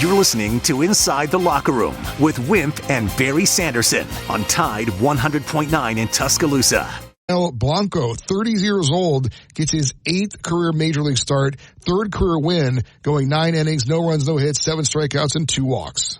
You're listening to Inside the Locker Room with Wimp and Barry Sanderson on Tide 100.9 in Tuscaloosa. El Blanco, 30 years old, gets his 8th career Major League start, 3rd career win, going 9 innings, no runs, no hits, 7 strikeouts, and 2 walks.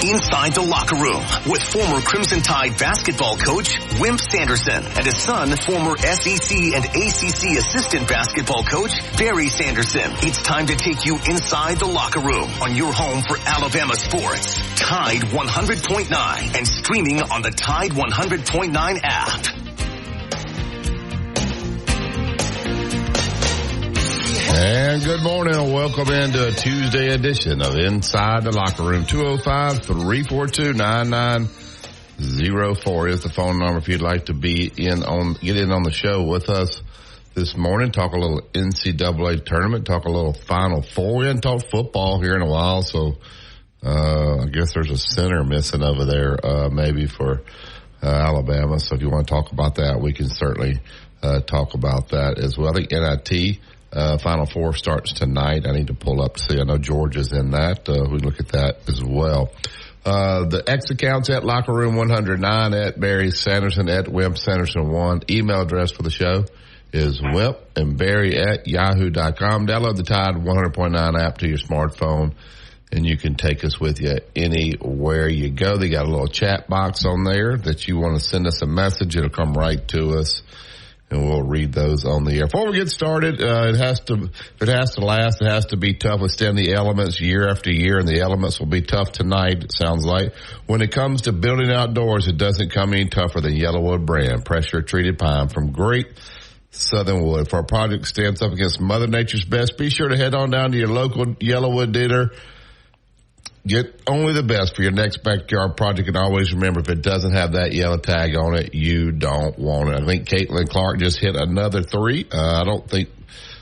Inside the Locker Room with former Crimson Tide basketball coach Wimp Sanderson and his son, former SEC and ACC assistant basketball coach Barry Sanderson. It's time to take you inside the locker room on your home for Alabama sports. Tide 100.9 and streaming on the Tide 100.9 app. And good morning and welcome into a Tuesday edition of Inside the Locker Room. 205-342-9904 is the phone number if you'd like to get in on the show with us this morning. Talk a little NCAA tournament, talk a little Final Four. We haven't talked football here in a while, so I guess there's a center missing over there maybe for Alabama. So if you want to talk about that, we can certainly talk about that as well. I think NIT Final Four starts tonight. I need to pull up to see. I know Georgia's in that. We look at that as well. The X accounts at Locker Room 109, at Barry Sanderson, at Wimp Sanderson1. Email address for the show is Wimp and Barry at yahoo.com. Download the Tide 100.9 app to your smartphone, and you can take us with you anywhere you go. They got a little chat box on there that you want to send us a message. It'll come right to us, and we'll read those on the air. Before we get started, it has to last. It has to be tough. Withstand the elements year after year, and the elements will be tough tonight, it sounds like. When it comes to building outdoors, it doesn't come any tougher than Yellowwood brand pressure-treated pine from great Southern Wood. For a project that stands up against Mother Nature's best, be sure to head on down to your local Yellowwood dealer. Get only the best for your next backyard project, and always remember, if it doesn't have that yellow tag on it, you don't want it. I think Caitlin Clark just hit another 3. I don't think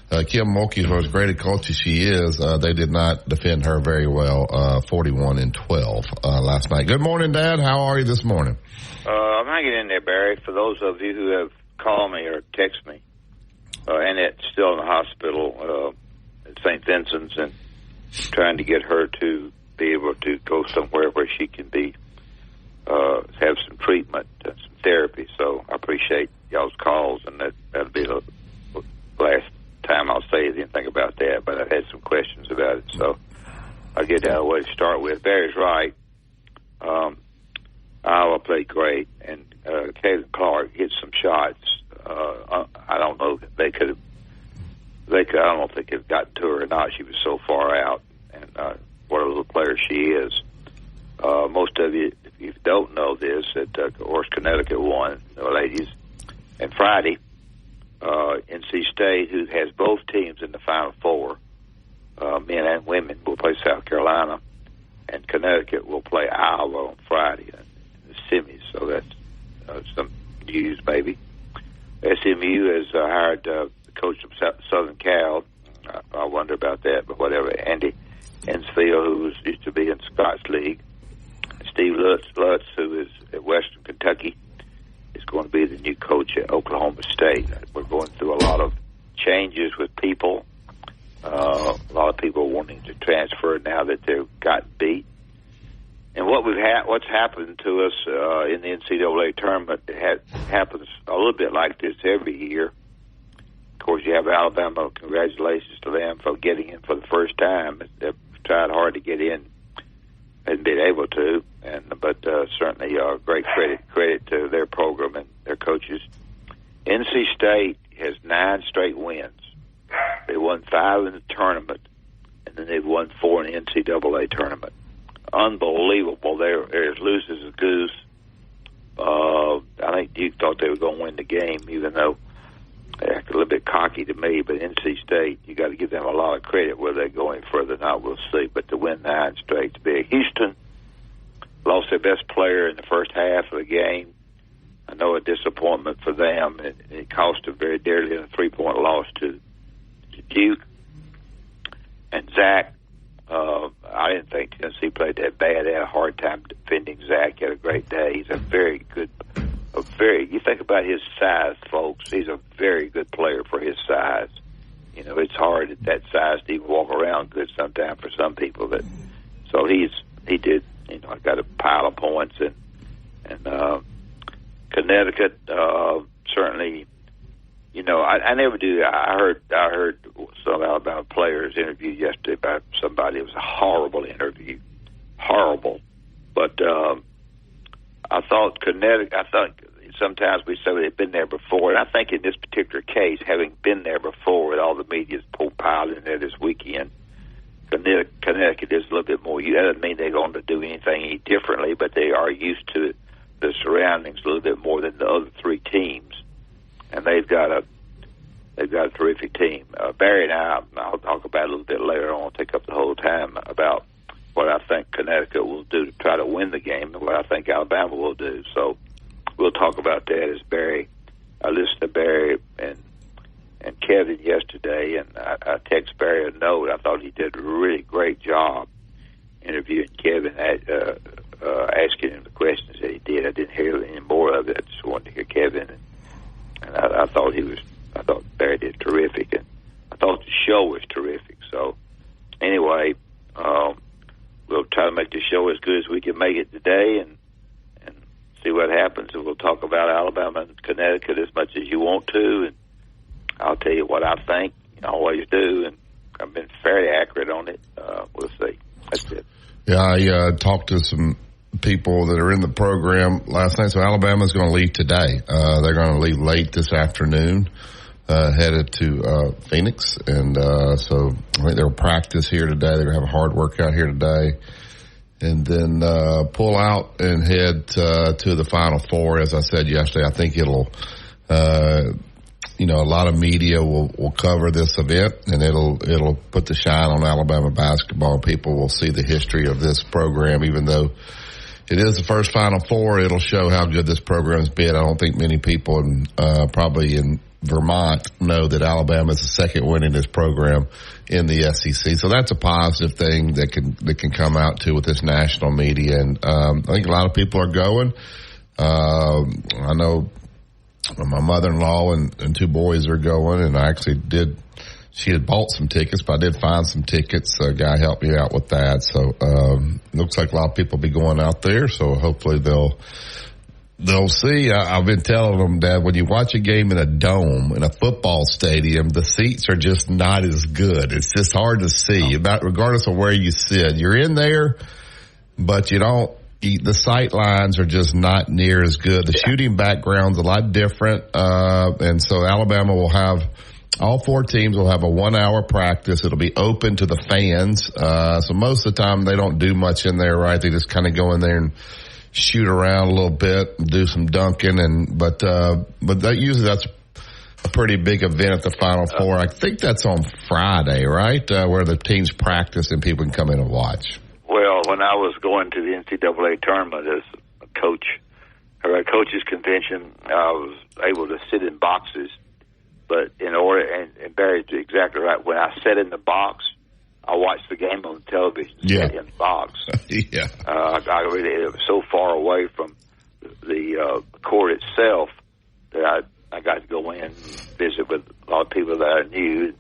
Kim Mulkey, for as great a coach as she is, they did not defend her very well, 41-12 last night. Good morning, Dad. How are you this morning? I'm hanging in there, Barry. For those of you who have called me or text me, Annette's still in the hospital at St. Vincent's, and trying to get her to be able to go somewhere where she can be have some treatment, some therapy. So I appreciate y'all's calls, and that'll be the last time I'll say anything about that. But I've had some questions about it, so I'll get that away to start with. Barry's right. Iowa played great, and Caitlin Clark hit some shots. I don't know. I don't think they've gotten to her or not. She was so far out, and what a little player she is. Most of you, if you don't know this, that of course Connecticut won, the ladies. And Friday, NC State, who has both teams in the Final Four, men and women, will play South Carolina, and Connecticut will play Iowa on Friday in the semis. So that's some news, maybe. SMU has hired the coach from Southern Cal. I wonder about that, but whatever. Andy Ensfield, who used to be in Scott's League. Steve Lutz, who is at Western Kentucky, is going to be the new coach at Oklahoma State. We're going through a lot of changes with people. A lot of people wanting to transfer now that they've gotten beat. And what's happened to us in the NCAA tournament, it happens a little bit like this every year. Of course, you have Alabama. Congratulations to them for getting in for the first time. They've tried hard to get in and been able to, but certainly great credit to their program and their coaches. NC State has 9 straight wins. They won 5 in the tournament, and then they've won 4 in the NCAA tournament. Unbelievable. They're as loose as a goose. I think Duke thought they were going to win the game, even though they act a little bit cocky to me. But NC State, you got to give them a lot of credit where they're going further than I will see. But to win 9 straight is big. Houston lost their best player in the first half of the game. I know a disappointment for them. It cost them very dearly in a 3-point loss to Duke. And Zach, I didn't think Tennessee played that bad. They had a hard time defending Zach. He had a great day. He's a very good, you think about his size, folks. He's a very good player for his size. it's hard at that size to even walk around good sometimes for some people. So he did, got a pile of points, and Connecticut certainly. I never do. I heard some Alabama players interviewed yesterday about somebody. It was a horrible interview, horrible. But I thought Connecticut. I thought sometimes we say they've been there before, and I think in this particular case, having been there before, with all the media's piled in there this weekend, Connecticut is a little bit more. That doesn't mean they're going to do anything any differently, but they are used to the surroundings a little bit more than the other three teams. And they've got a terrific team. Barry and I'll talk about it a little bit later on. I'll take up the whole time about what I think Connecticut will do to try to win the game and what I think Alabama will do. So we'll talk about that as Barry. I listened to Barry and Kevin yesterday, and I text Barry a note. I thought he did a really great job interviewing Kevin, asking him the questions that he did. I didn't hear any more of it. I just wanted to hear Kevin. And I thought Barry did terrific, and I thought the show was terrific. So anyway, we'll try to make the show as good as we can make it today, and see what happens. And we'll talk about Alabama and Connecticut as much as you want to, and I'll tell you what I think. I always do, and I've been fairly accurate on it. We'll see. That's it. Yeah, I talked to some people that are in the program last night. So Alabama's going to leave today. They're going to leave late this afternoon, headed to Phoenix. And so I think they'll practice here today. They're going to have a hard workout here today. And then pull out and head to the Final Four. As I said yesterday, I think it'll a lot of media will cover this event, and it'll put the shine on Alabama basketball. People will see the history of this program, even though it is the first Final Four. It'll show how good this program's been. I don't think many people probably in Vermont know that Alabama is the second winningest program in the SEC. So that's a positive thing that can come out too with this national media. And I think a lot of people are going. I know my mother-in-law and two boys are going, and I actually she had bought some tickets, but I did find some tickets. A guy helped me out with that. So looks like a lot of people will be going out there. So hopefully they'll see. I've been telling them, Dad, when you watch a game in a dome, in a football stadium, the seats are just not as good. It's just hard to see, regardless of where you sit. You're in there, but the sight lines are just not near as good. The shooting background's a lot different. And so Alabama will have, all four teams will have a 1 hour practice. It'll be open to the fans. So most of the time they don't do much in there, right? They just kind of go in there and shoot around a little bit and do some dunking. But that's a pretty big event at the Final Four. I think that's on Friday, right? Where the teams practice and people can come in and watch. Well, when I was going to the NCAA tournament as a coach, or a coach's convention, I was able to sit in boxes. But in order, and Barry's exactly right, when I sat in the box, I watched the game on television, sat in the box. Yeah. It was so far away from the court itself that I got to go in and visit with a lot of people that I knew.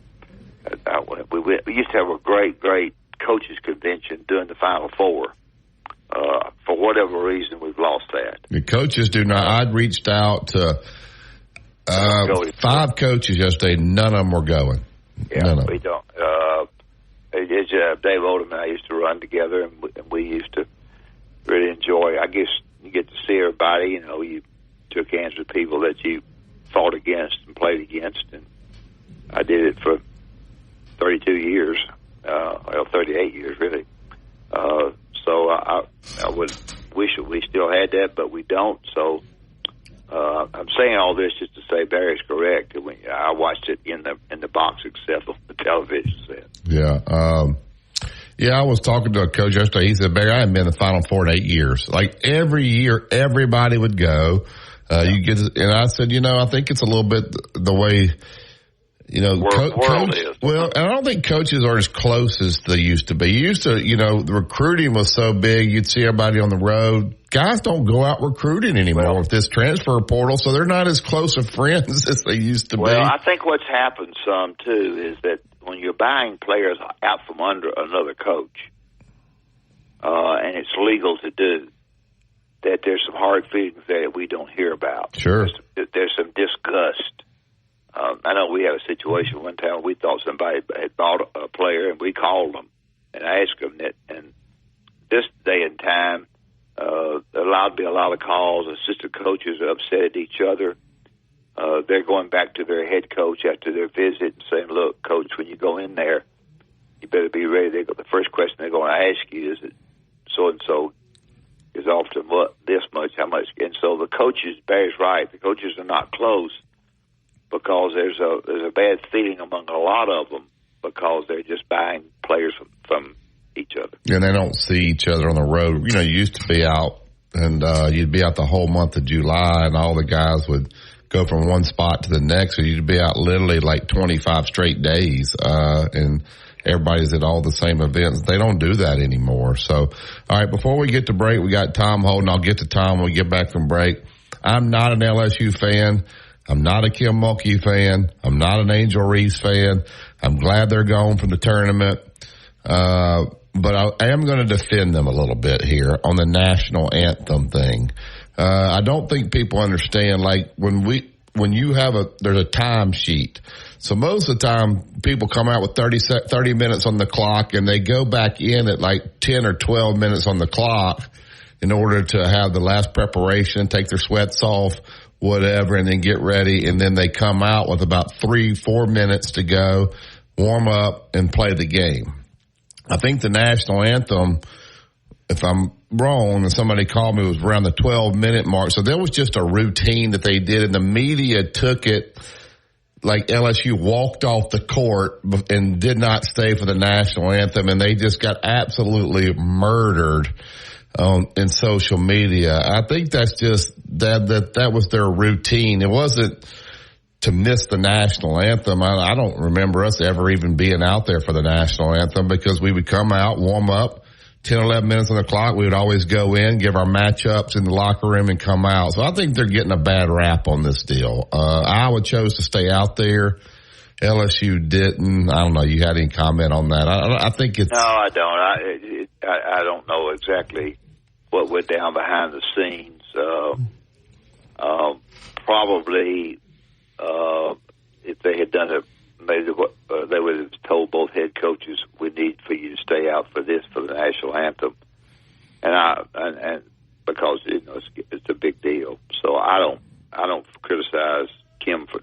We used to have a great coaches convention during the Final Four. For whatever reason, we've lost that. The coaches do not. I'd reached out to 5 coaches yesterday. None of them were going. Yeah, we don't. It's Dave Oldham and I used to run together, and we used to really enjoy. I guess you get to see everybody. You took hands with people that you fought against and played against, and I did it for 32 years. 38 years, really. So I would wish that we still had that, but we don't. So I'm saying all this just to say Barry's correct. I watched it in the box except on the television set. Yeah. I was talking to a coach yesterday. He said, Barry, I haven't been in the Final Four in 8 years. Like every year, everybody would go. And I said, I think it's a little bit the way You know, world is. Well, I don't think coaches are as close as they used to be. The recruiting was so big, you'd see everybody on the road. Guys don't go out recruiting anymore with this transfer portal, so they're not as close of friends as they used to be. Well, I think what's happened some, too, is that when you're buying players out from under another coach, and it's legal to do, that there's some hard feelings there that we don't hear about. Sure. There's some disgust. I know we had a situation one time we thought somebody had bought a player, and we called them and asked them that. And this day and time, there allowed to be a lot of calls. Assistant coaches are upset at each other. They're going back to their head coach after their visit and saying, "Look, coach, when you go in there, you better be ready." The first question they're going to ask you is, "So and so is often what this much, how much?" And so the coaches, Barry's right. The coaches are not close, because there's a bad feeling among a lot of them because they're just buying players from each other. And they don't see each other on the road. You know, you used to be out, and you'd be out the whole month of July, and all the guys would go from one spot to the next. So you'd be out literally like 25 straight days, and everybody's at all the same events. They don't do that anymore. So, all right, before we get to break, we got Tom Holden. I'll get to Tom when we get back from break. I'm not an LSU fan. I'm not a Kim Mulkey fan. I'm not an Angel Reese fan. I'm glad they're gone from the tournament. But I am going to defend them a little bit here on the national anthem thing. I don't think people understand, like, when you have there's a time sheet. So most of the time people come out with 30 minutes on the clock, and they go back in at like 10 or 12 minutes on the clock in order to have the last preparation, take their sweats off, whatever, and then get ready. And then they come out with about 3-4 minutes to go, warm up, and play the game. I think the national anthem, if I'm wrong, and somebody called me, it was around the 12-minute mark. So there was just a routine that they did, and the media took it like LSU walked off the court and did not stay for the national anthem, and they just got absolutely murdered in social media. I think that's just that was their routine. It wasn't to miss the national anthem. I don't remember us ever even being out there for the national anthem, because we would come out, warm up, 10, 11 minutes on the clock. We would always go in, give our matchups in the locker room, and come out. So I think they're getting a bad rap on this deal. Iowa chose to stay out there. LSU didn't. I don't know. You had any comment on that? I think it's... No, I don't. I don't know exactly what went down behind the scenes. Probably, if they had done it, maybe they would have told both head coaches, "We need for you to stay out for this, for the national anthem," and because it's a big deal. So I don't criticize Kim for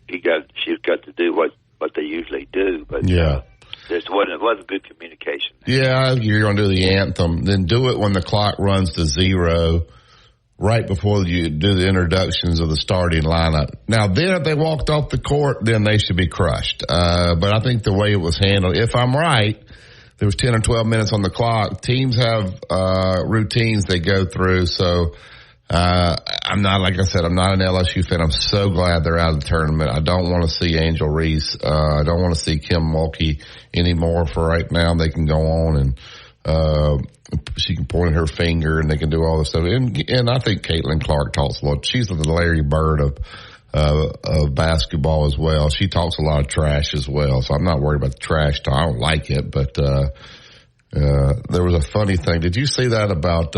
she's got to do what they usually do, but yeah. It wasn't good communication. Yeah, you're going to do the anthem, then do it when the clock runs to 0, right before you do the introductions of the starting lineup. Now, then if they walked off the court, then they should be crushed. But I think the way it was handled, if I'm right, there was 10 or 12 minutes on the clock. Teams have routines they go through, so I'm not, like I said, I'm not an LSU fan. I'm so glad they're out of the tournament. I don't want to see Angel Reese. I don't want to see Kim Mulkey anymore for right now. They can go on and she can point her finger and they can do all this stuff. And I think Caitlin Clark talks a lot. She's the Larry Bird of basketball as well. She talks a lot of trash as well. So I'm not worried about the trash talk. I don't like it, but there was a funny thing. Did you see that about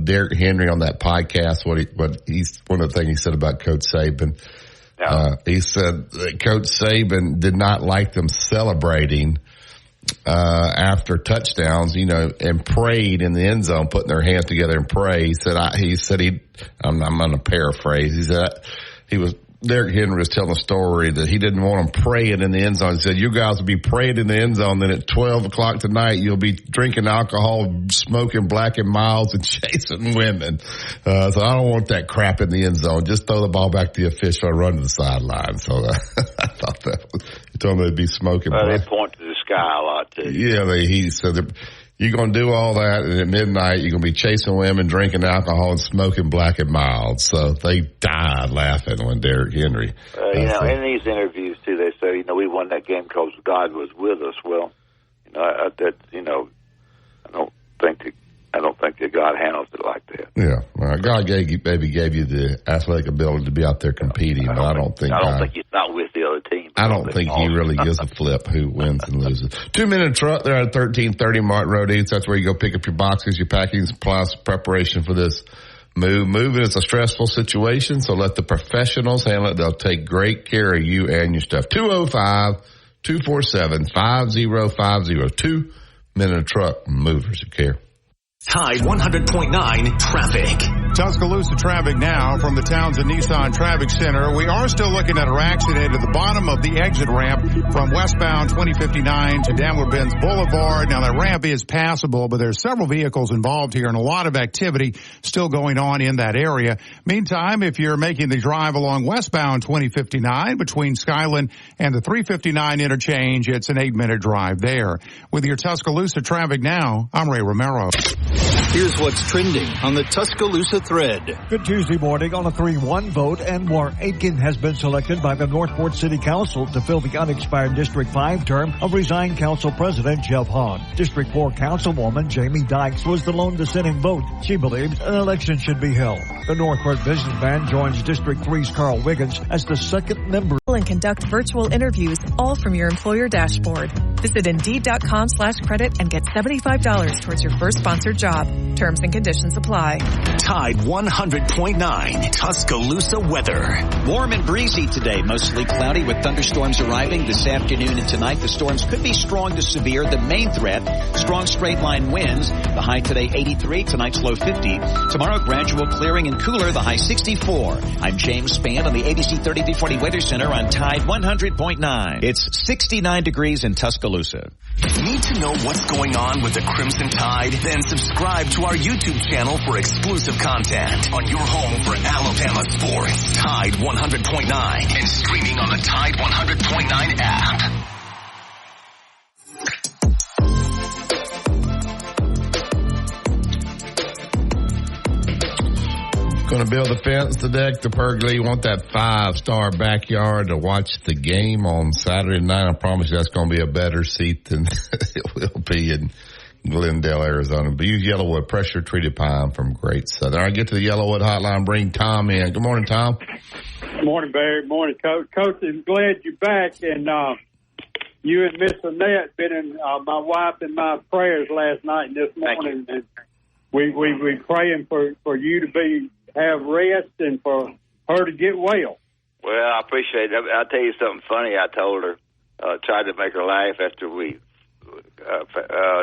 Derrick Henry on that podcast? One of the things he said about Coach Saban. No. He said that Coach Saban did not like them celebrating after touchdowns, and prayed in the end zone, putting their hands together and pray. He said I'm going to paraphrase. He said Derrick Henry was telling a story that he didn't want them praying in the end zone. He said, "You guys will be praying in the end zone, then at 12 o'clock tonight, you'll be drinking alcohol, smoking Black and Milds, and chasing women. So I don't want that crap in the end zone. Just throw the ball back to the official and run to the sideline." So I thought that he told me they'd be smoking. They point to the sky a lot, too. Yeah, he said that you're going to do all that, and at midnight, you're going to be chasing women, drinking alcohol, and smoking Black and Milds. So they died laughing when Derrick Henry. In these interviews, too, they say, won that game because God was with us. Well, I don't think that God handles it like that. Yeah, well, God gave you the athletic ability to be out there competing, but I don't think he's not with the other team. I don't think he really gives a flip who wins and loses. 2-minute truck there at 1330 Martin Road East. That's where you go pick up your boxes, your packing supplies, preparation for this move. Moving is a stressful situation, so let the professionals handle it. They'll take great care of you and your stuff. 205-247-5050. 2-minute truck movers who care. Tide 100.9 traffic. Tuscaloosa traffic now from the Townsend Nissan Traffic Center. We are still looking at an accident at the bottom of the exit ramp from westbound 2059 to Downward Bends Boulevard. Now that ramp is passable, but there's several vehicles involved here and a lot of activity still going on in that area. Meantime, if you're making the drive along westbound 2059 between Skyland and the 359 interchange, it's an 8-minute drive there. With your Tuscaloosa traffic now, I'm Ray Romero. Here's what's trending on the Tuscaloosa thread. Good Tuesday morning on a 3-1 vote. Anwar Aitken has been selected by the Northport City Council to fill the unexpired District 5 term of resigned Council President Jeff Hahn. District 4 Councilwoman Jamie Dykes was the lone dissenting vote. She believes an election should be held. The Northport businessman joins District 3's Carl Wiggins as the second member. And conduct virtual interviews, all from your employer dashboard. Visit Indeed.com/credit and get $75 towards your first sponsored job. Terms and conditions apply. Tide 100.9 Tuscaloosa weather. Warm and breezy today, mostly cloudy with thunderstorms arriving this afternoon and tonight. The storms could be strong to severe. The main threat, strong straight line winds. The high today 83, tonight's low 50. Tomorrow gradual clearing and cooler, the high 64. I'm James Spann on the ABC 3340 Weather Center on Tide 100.9. It's 69 degrees in Tuscaloosa. Need to know what's going on with the Crimson Tide? Then subscribe to our YouTube channel for exclusive content on your home for Alabama sports. Tide 100.9 and streaming on the Tide 100.9 app. Going to build a fence, the deck, the pergola. You want that 5-star backyard to watch the game on Saturday night. I promise you that's going to be a better seat than it will be in Glendale, Arizona. But use Yellowwood pressure-treated pine from Great Southern. All right, get to the Yellowwood hotline. Bring Tom in. Good morning, Tom. Good morning, Barry. Good morning, Coach. Coach, I'm glad you're back. And you and Miss Annette been in my wife and my prayers last night and this morning. And we praying for you to have rest and for her to get well. Well, I appreciate it. I'll tell you something funny. I told her, tried to make her laugh after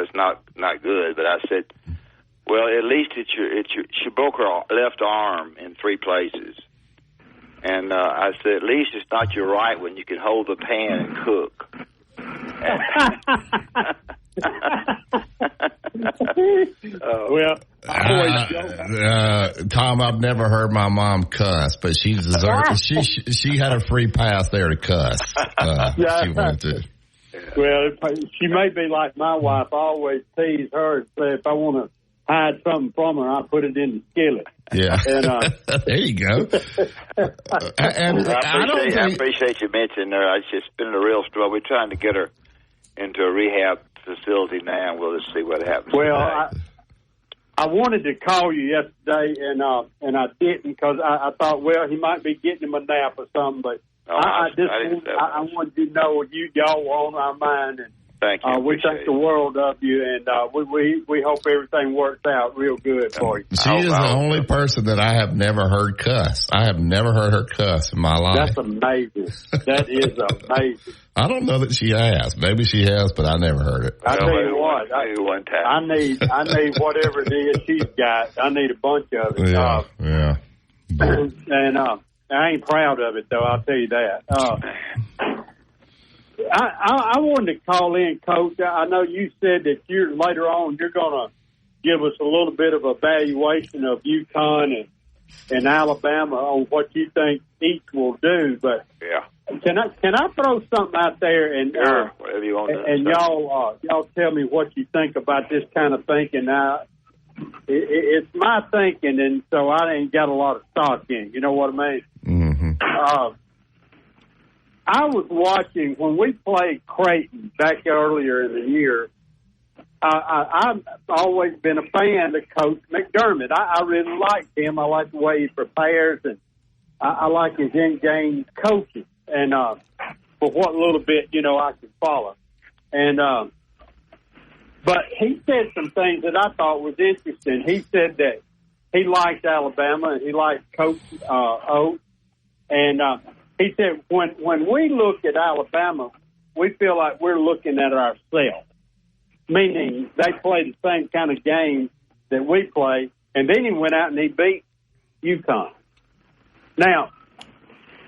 it's not good, but I said, well, at least she broke her left arm in 3 places. And I said, at least it's not your right when you can hold the pan and cook. Well, Tom, I've never heard my mom cuss, but she deserved. she had a free pass there to cuss. She wanted to. Well, she may be like my wife. I always tease her and say if I want to hide something from her, I put it in the skillet. Yeah, and, there you go. And I appreciate you mentioning her. It's just been a real struggle. We're trying to get her into a rehab facility now. We'll just see what happens. Well, I wanted to call you yesterday, and I didn't because I thought, well, he might be getting him a nap or something. But I wanted you to know y'all were on our mind, and thank you. We think the world of you, and we hope everything works out real good for you. She is the only person that I have never heard cuss. I have never heard her cuss in my life. That's amazing. That is amazing. I don't know that she has. Maybe she has, but I never heard it. I tell you what, I need whatever it is she's got. I need a bunch of it. Yeah. And I ain't proud of it, though. I'll tell you that. I wanted to call in, Coach. I know you said that later on you're going to give us a little bit of evaluation of UConn and Alabama on what you think each will do. But yeah, can I throw something out there and whatever you want to and y'all tell me what you think about this kind of thinking? Now, it's my thinking, and so I ain't got a lot of stock in. You know what I mean? Mm-hmm. I was watching when we played Creighton back earlier in the year. I've always been a fan of Coach McDermott. I really like him. I like the way he prepares, and I like his in-game coaching. And for what little bit, I can follow. And but he said some things that I thought was interesting. He said that he liked Alabama and he liked Coach Oates. And he said when we look at Alabama, we feel like we're looking at ourselves, meaning they play the same kind of game that we play. And then he went out and he beat UConn. Now,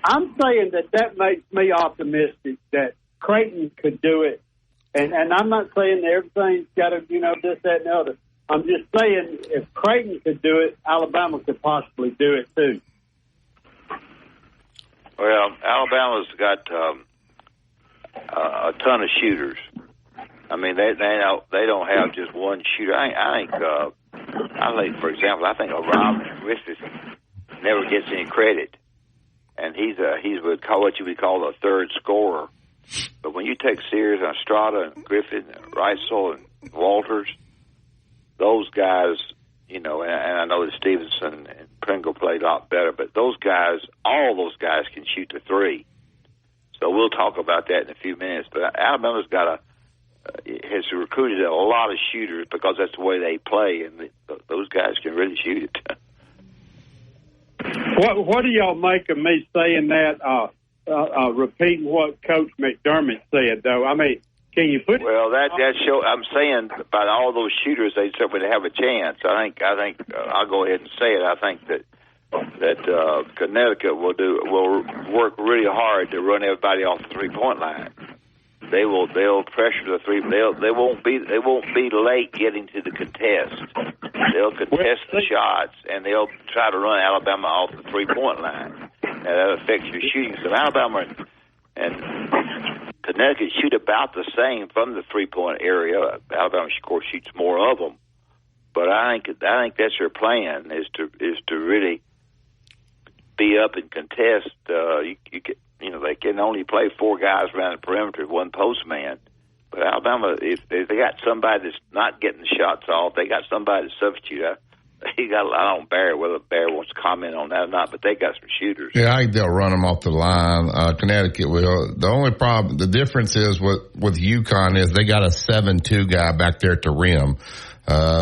I'm saying that makes me optimistic that Creighton could do it. And I'm not saying that everything's got to, this, that, and the other. I'm just saying if Creighton could do it, Alabama could possibly do it too. Well, Alabama's got a ton of shooters. I mean, they don't have just one shooter. I think, for example, I think Rob Griffith never gets any credit, and he's what you would call a third scorer. But when you take Sears and Estrada and Griffin and Reisel and Walters, those guys, and I know that Stevenson and Pringle played a lot better, but those guys, all those guys can shoot the three. So we'll talk about that in a few minutes. But Alabama's has recruited a lot of shooters because that's the way they play, and those guys can really shoot it. What do y'all make of me saying that? Repeating what Coach McDermott said, though. I mean, can you put? Well, that show. I'm saying about all those shooters, they would have a chance. I think. I'll go ahead and say it. I think that Connecticut will work really hard to run everybody off the 3-point line. They'll pressure the three. They won't be late getting to the contest. They'll contest the shots and they'll try to run Alabama off the 3-point line. And that affects your shooting. So Alabama and Connecticut shoot about the same from the 3-point area. Alabama, of course, shoots more of them. But I think that's their plan is to really be up and contest. They can only play 4 guys around the perimeter, 1 post man. But Alabama, if they got somebody that's not getting the shots off, they got somebody to substitute. I don't know whether Bear wants to comment on that or not, but they got some shooters. Yeah, I think they'll run them off the line. Connecticut will. The only problem, the difference is with UConn is they got a 7-2 guy back there at the rim.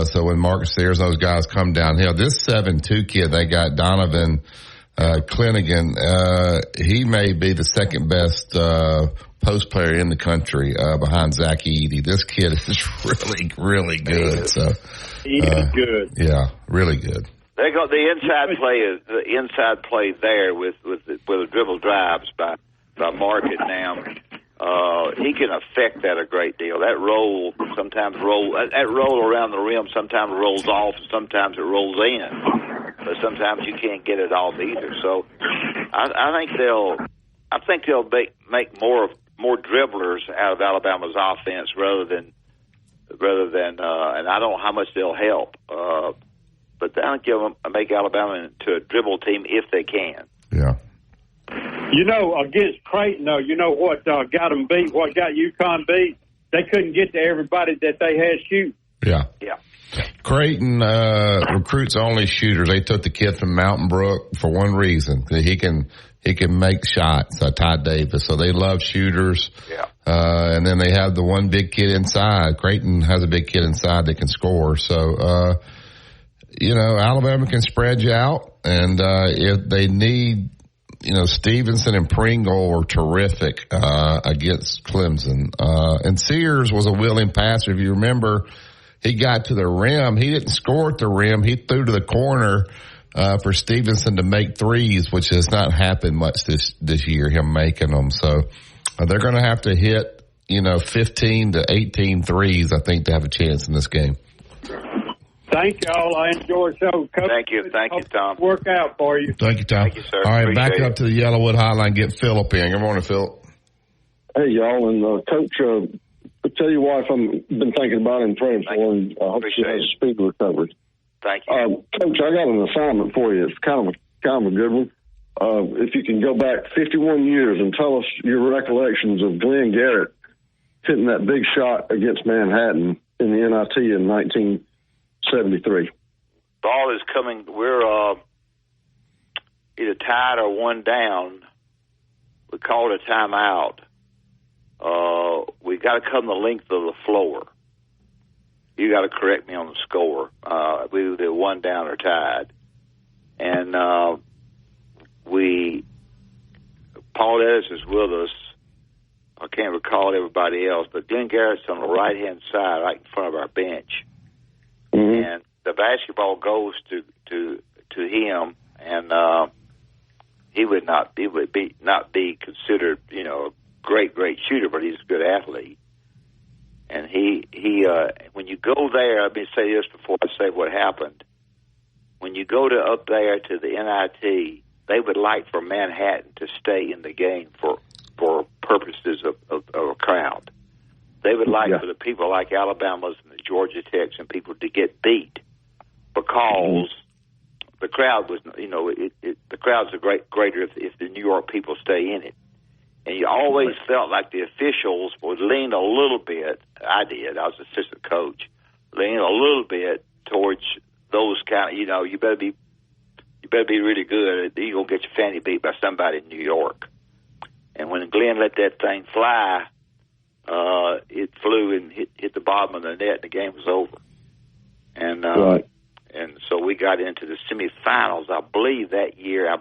So when Marcus Sears and those guys come downhill, this 7-2 kid they got, Donovan Clinnigan, he may be the second best post player in the country behind Zach Edey. This kid is really, really good. So he is good. Yeah, really good. They got the inside play there with the dribble drives by Market now. He can affect that a great deal. That roll around the rim sometimes rolls off, and sometimes it rolls in. But sometimes you can't get it off either. So I think they'll make more dribblers out of Alabama's offense rather than and I don't know how much they'll help. But I think they'll make Alabama into a dribble team if they can. Yeah. Against Creighton, though, what got them beat, what got UConn beat? They couldn't get to everybody that they had shoot. Yeah. Yeah. Creighton recruits only shooters. They took the kid from Mountain Brook for one reason. He can make shots, Ty Davis. So they love shooters. Yeah. And then they have the one big kid inside. Creighton has a big kid inside that can score. So, Alabama can spread you out. And if they need, Stevenson and Pringle were terrific against Clemson. And Sears was a willing passer. If you remember, he got to the rim. He didn't score at the rim. He threw to the corner for Stevenson to make threes, which has not happened much this year, him making them. So they're going to have to hit, 15 to 18 threes, I think, to have a chance in this game. Thank y'all. I enjoy the show. Coach, Thank you, Tom. Work out for you. Thank you, Tom. Thank you, sir. All right, Appreciate back up to the Yellowwood Hotline. Get Philip in. Good morning, Philip. Hey, y'all. And Coach, I'll tell you why I've been thinking about him praying for him. I hope she has a speedy recovery. Thank you. Coach, I got an assignment for you. It's kind of a good one. if you can go back 51 years and tell us your recollections of Glenn Garrett hitting that big shot against Manhattan in the NIT in 1973. Ball is coming. We're either tied or one down. We called a timeout. We got to come the length of the floor. You got to correct me on the score. We were one down or tied, and Paul Ellis is with us. I can't recall everybody else, but Glenn Garrett's on the right-hand side, right in front of our bench. Mm-hmm. And the basketball goes to him, and he would not be considered, a great shooter, but he's a good athlete. And he when you go there, let me say this before I say what happened. When you go up there to the NIT, they would like for Manhattan to stay in the game for purposes of a crowd. They would like for the people like Alabama's and the Georgia Techs and people to get beat because the crowd was, the crowds are greater if the New York people stay in it. And you always felt like the officials would lean a little bit. I did. I was assistant coach. Lean a little bit towards those kind of, you better be really good. You're gonna get your fanny beat by somebody in New York. And when Glenn let that thing fly, it flew and hit the bottom of the net. And the game was over. And and so we got into the semifinals. I believe that year. I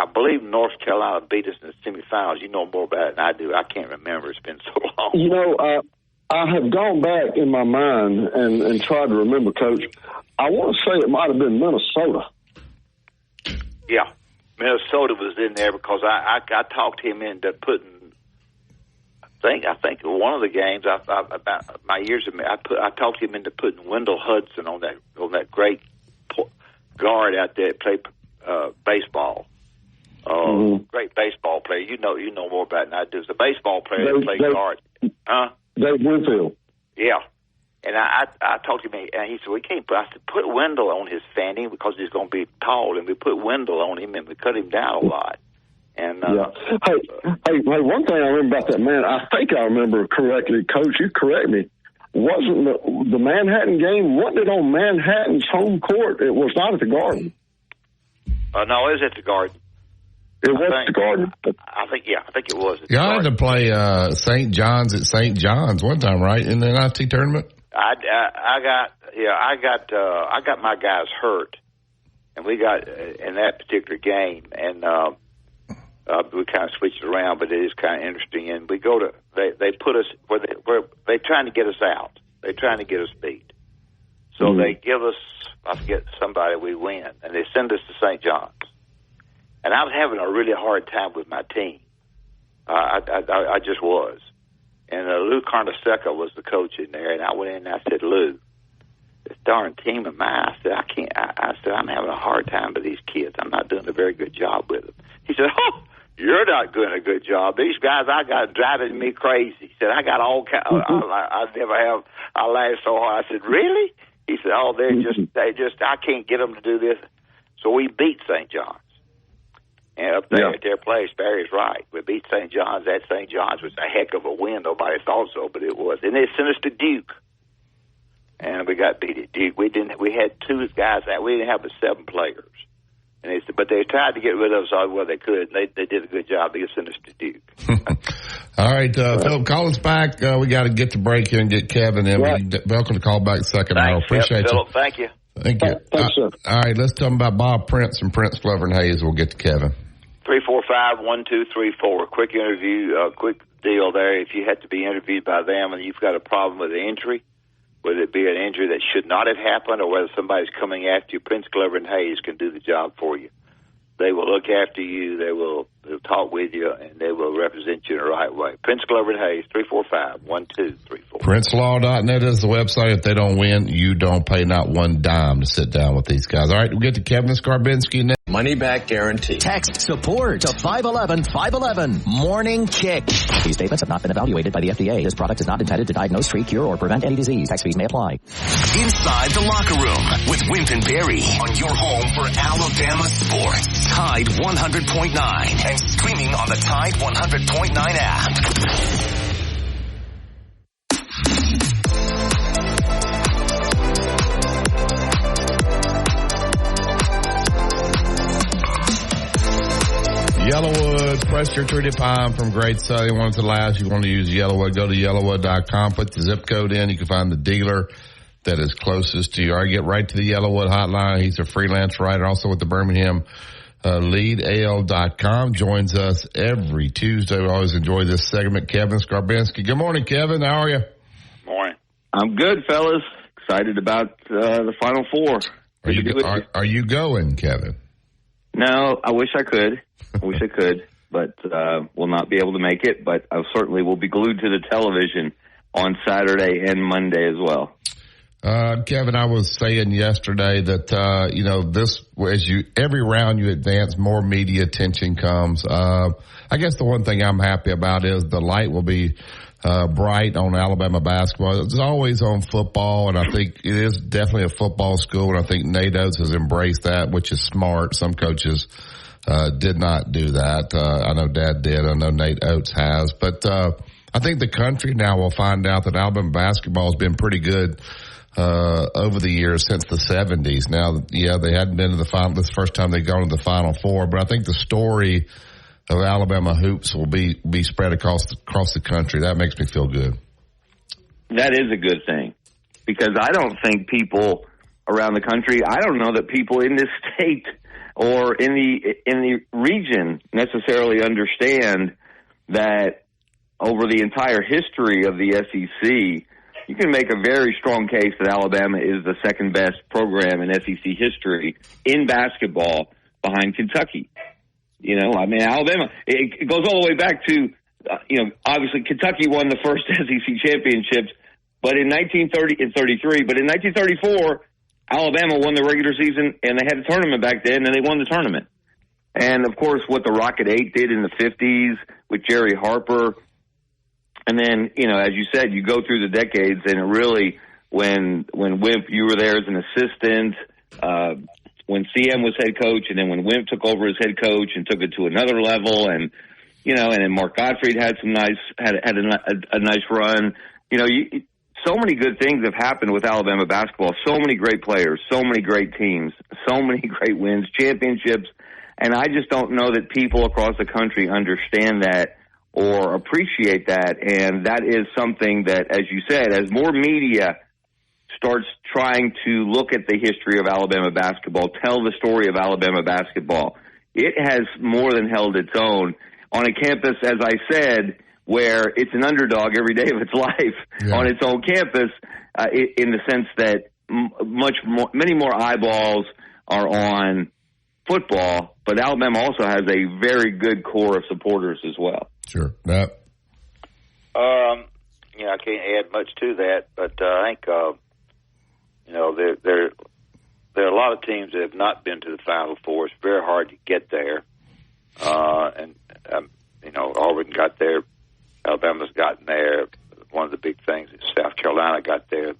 believe North Carolina beat us in the semifinals. You know more about it than I do. I can't remember. It's been so long. I have gone back in my mind and tried to remember, Coach. I want to say it might have been Minnesota. Yeah, Minnesota was in there because I talked him into putting. I think one of the games about my years of I talked him into putting Wendell Hudson on that great guard out there that played baseball. Great baseball player. You know more about it than I do. It's a baseball player that played guard. Dave Winfield. Yeah. And I talked to him, and he said, I said, put Wendell on his fanny because he's going to be tall, and we put Wendell on him, and we cut him down a lot. And Hey, one thing I remember about that man, I think I remember correctly, Coach, you correct me, wasn't the Manhattan game, wasn't it on Manhattan's home court? It was not at the Garden. No, it was at the Garden. It was at the Garden? I think it was. Y'all had to play St. John's at St. John's one time, right, in the NIT tournament? I got my guys hurt, and we got in that particular game, and we kind of switched it around, but it is kind of interesting. And we go to they put us where they trying to get us out. They're trying to get us beat. So they give us, I forget somebody, we win, and they send us to St. John's. And I was having a really hard time with my team. I just was. And Lou Carneseca was the coach in there, and I went in and I said, Lou, this darn team of mine, I said, I can't. I said, I'm having a hard time with these kids. I'm not doing a very good job with them. He said, oh, you're not doing a good job. These guys I got driving me crazy. He said, I got all kinds. I never have. I laughed so hard. I said, really? He said, oh, they just, I can't get them to do this. So we beat St. John's. And up there at their place, Barry's right. We beat St. John's. That St. John's was a heck of a win. Nobody thought so, but it was. And they sent us to Duke. And we got beat at Duke. We had two guys out. We didn't have but 7 players. And but they tried to get rid of us all where they could. And they did a good job. They sent us to Duke. All right, Philip, call us back. We got to get to break here and get Kevin in. Right. Welcome to call back second hour. Appreciate Philip, you. Thank you. Thank you. Thanks, sir. All right, let's tell them about Bob Prince and Prince Glover and Hayes. We'll get to Kevin. 345-1234. Quick interview, quick deal there. If you had to be interviewed by them and you've got a problem with an injury, whether it be an injury that should not have happened or whether somebody's coming after you, Prince Glover and Hayes can do the job for you. They will look after you. They'll talk with you, and they will represent you in the right way. Prince Glover and Hayes, 345-1234. PrinceLaw.net is the website. If they don't win, you don't pay not one dime to sit down with these guys. All right, we'll get to Kevin Skarbinski next. Money back guarantee. Text support to 511-511. Morning Kick. These statements have not been evaluated by the FDA. This product is not intended to diagnose, treat, cure, or prevent any disease. Tax fees may apply. Inside the Locker Room with Wimp and Barry on your home for Alabama sports. Tide 100.9 and streaming on the Tide 100.9 app. Yellowwood, pressure treated pine from Great Southern. You want it to last, you want to use Yellowwood, go to yellowwood.com, put the zip code in. You can find the dealer that is closest to you. Or get right to the Yellowwood hotline. He's a freelance writer, also with the Birmingham LeadAL.com. Joins us every Tuesday. We always enjoy this segment. Kevin Skarbinsky. Good morning, Kevin. How are you? Morning. I'm good, fellas. Excited about the Final Four. Are you going, Kevin? No, I wish I could. But will not be able to make it. But I certainly will be glued to the television on Saturday and Monday as well. Kevin, I was saying yesterday that, every round you advance, more media attention comes. I guess the one thing I'm happy about is the light will be bright on Alabama basketball. It's always on football, and I think it is definitely a football school, and I think Nate Oates has embraced that, which is smart. Some coaches did not do that. I know Dad did. I know Nate Oates has. But I think the country now will find out that Alabama basketball has been pretty good over the years since the 70s. Now, yeah, they hadn't been to the final. This is the first time they've gone to the Final Four. But I think the story of Alabama hoops will be spread across the country. That makes me feel good. That is a good thing, because I don't think people around the country, I don't know that people in this state or in the region necessarily understand that over the entire history of the SEC, you can make a very strong case that Alabama is the second best program in SEC history in basketball behind Kentucky. Alabama, it goes all the way back to, obviously Kentucky won the first SEC championships, but in 1933, but in 1934, Alabama won the regular season, and they had a tournament back then, and they won the tournament. And, of course, what the Rocket 8 did in the 50s with Jerry Harper. And then, as you said, you go through the decades, and it really, when Wimp, you were there as an assistant, when CM was head coach, and then when Wimp took over as head coach and took it to another level, and, and then Mark Gottfried had a nice run. So many good things have happened with Alabama basketball. So many great players, so many great teams, so many great wins, championships. And I just don't know that people across the country understand that or appreciate that. And that is something that, as you said, as more media starts trying to look at the history of Alabama basketball, tell the story of Alabama basketball, it has more than held its own on a campus, as I said, where it's an underdog every day of its life on its own campus, in the sense that many more eyeballs are on football, but Alabama also has a very good core of supporters as well. Sure. Yep. I can't add much to that, but I think, there are a lot of teams that have not been to the Final Four. It's very hard to get there. Auburn got there. Alabama's gotten there. One of the big things is South Carolina got there.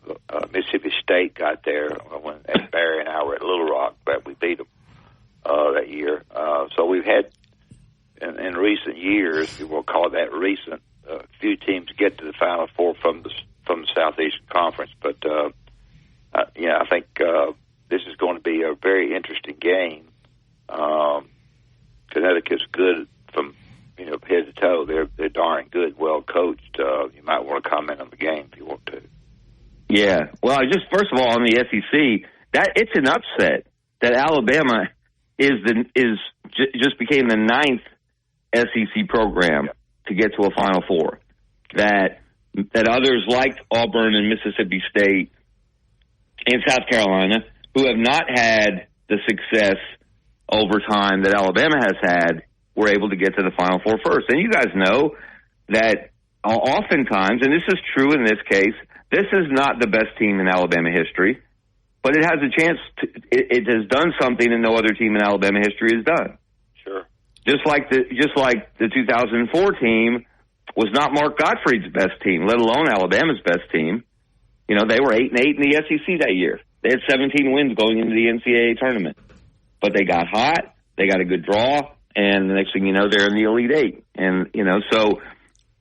Mississippi State got there when Barry and I were at Little Rock, but we beat them that year. So we've had, in recent years, we'll call that recent, few teams get to the Final Four from the Southeastern Conference. But I think this is going to be a very interesting game. Connecticut's good from head to toe. They're darn good, well coached. You might want to comment on the game if you want to. Yeah. Well, just first of all, on the SEC, that it's an upset that Alabama just became the 9th SEC program to get to a Final Four. That others like Auburn and Mississippi State and South Carolina, who have not had the success over time that Alabama has had, were able to get to the Final Four first. And you guys know that oftentimes, and this is true in this case, this is not the best team in Alabama history, but it has a chance to, it has done something that no other team in Alabama history has done. Sure. Just like the 2004 team was not Mark Gottfried's best team, let alone Alabama's best team. You know, they were 8-8 in the SEC that year. They had 17 wins going into the NCAA tournament. But they got hot, they got a good draw, and the next thing you know, they're in the Elite Eight. And, you know, so,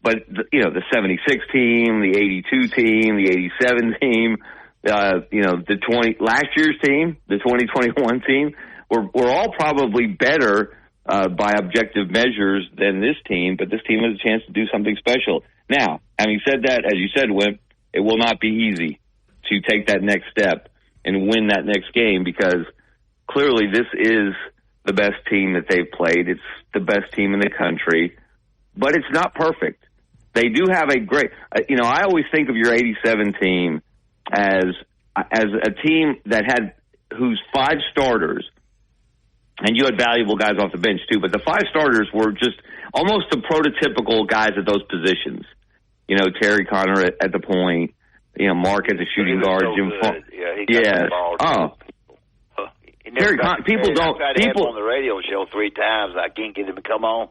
but, you know, the 76 team, the 82 team, the 87 team, you know, last year's team, the 2021 team, were all probably better by objective measures than this team, but this team has a chance to do something special. Now, having said that, as you said, Wimp, it will not be easy to take that next step and win that next game, because clearly this is the best team that they've played. It's the best team in the country, but it's not perfect. They do have a great, you know, I always think of your 87 team as a team that had, whose 5 starters, and you had valuable guys off the bench too, but the 5 starters were just almost the prototypical guys at those positions. You know, Terry Connor at the point, you know, Mark at the shooting guard, so Jim Funk. Yeah, he got the ball. Terry Connor, people don't. I've tried to have him on the radio show 3 times. I can't get him to come on.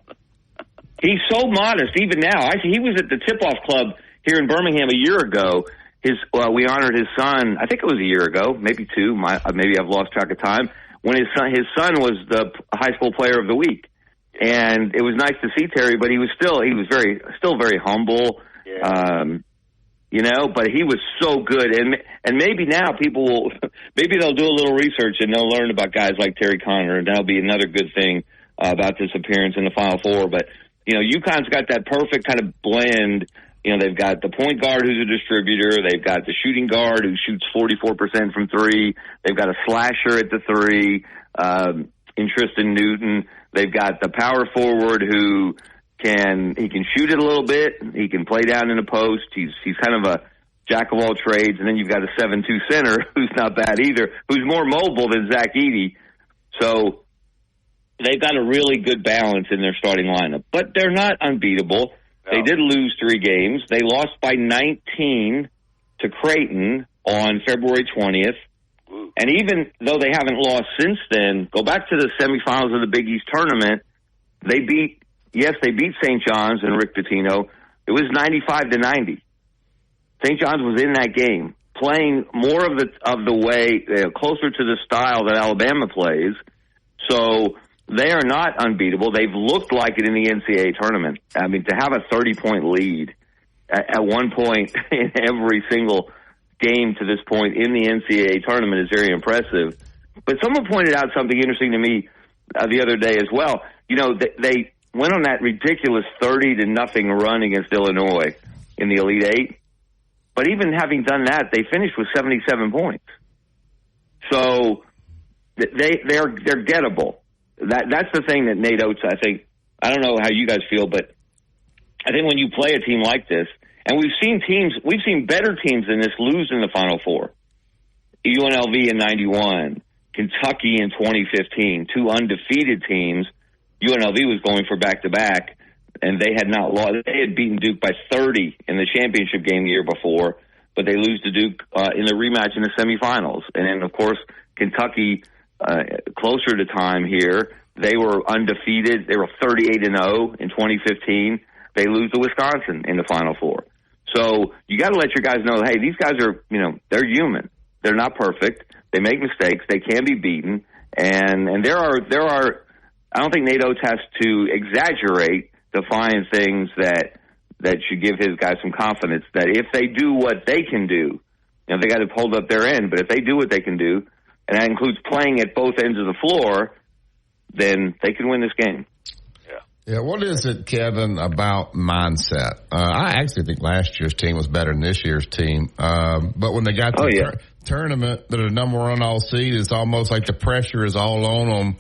He's so modest, even now. He was at the Tip-Off Club here in Birmingham a year ago. We honored his son. I think it was a year ago, maybe 2. Maybe I've lost track of time. When his son was the high school player of the week, and it was nice to see Terry. But he was still very humble. Yeah. You know, but he was so good, and maybe now people will, maybe they'll do a little research and they'll learn about guys like Terry Connor, and that'll be another good thing about this appearance in the Final Four. But you know, UConn's got that perfect kind of blend. You know, they've got the point guard who's a distributor. They've got the shooting guard who shoots 44% from 3. They've got a slasher at the 3, in Tristan Newton. They've got the power forward who can shoot it a little bit. He can play down in the post. He's kind of a jack of all trades. And then you've got a 7'2" center who's not bad either, who's more mobile than Zach Edey. So they've got a really good balance in their starting lineup. But they're not unbeatable. No. They did lose 3 games. They lost by 19 to Creighton on February 20th. Ooh. And even though they haven't lost since then, go back to the semifinals of the Big East tournament, they beat St. John's and Rick Pitino. It was 95-90. St. John's was in that game, playing more of the way, closer to the style that Alabama plays. So they are not unbeatable. They've looked like it in the NCAA tournament. I mean, to have a 30-point lead at one point in every single game to this point in the NCAA tournament is very impressive. But someone pointed out something interesting to me the other day as well. You know, they went on that ridiculous 30-0 run against Illinois in the Elite Eight. But even having done that, they finished with 77 points. So they're gettable. That's the thing that Nate Oates, I think, I don't know how you guys feel, but I think when you play a team like this, and we've seen better teams than this lose in the Final Four. UNLV in 91, Kentucky in 2015, 2 undefeated teams. UNLV was going for back-to-back, and they had not lost. They had beaten Duke by 30 in the championship game the year before, but they lose to Duke in the rematch in the semifinals. And then, of course, Kentucky, closer to time here, they were undefeated. They were 38-0 in 2015. They lose to Wisconsin in the Final Four. So you got to let your guys know, hey, these guys are, you know, they're human. They're not perfect. They make mistakes. They can be beaten. And there are. I don't think Nate Oates has to exaggerate to find things that should give his guys some confidence that if they do what they can do, you know, they got to hold up their end. But if they do what they can do, and that includes playing at both ends of the floor, then they can win this game. Yeah, what is it, Kevin, about mindset? I actually think last year's team was better than this year's team. But when they got to the tournament, they're the number 1 all seed. It's almost like the pressure is all on them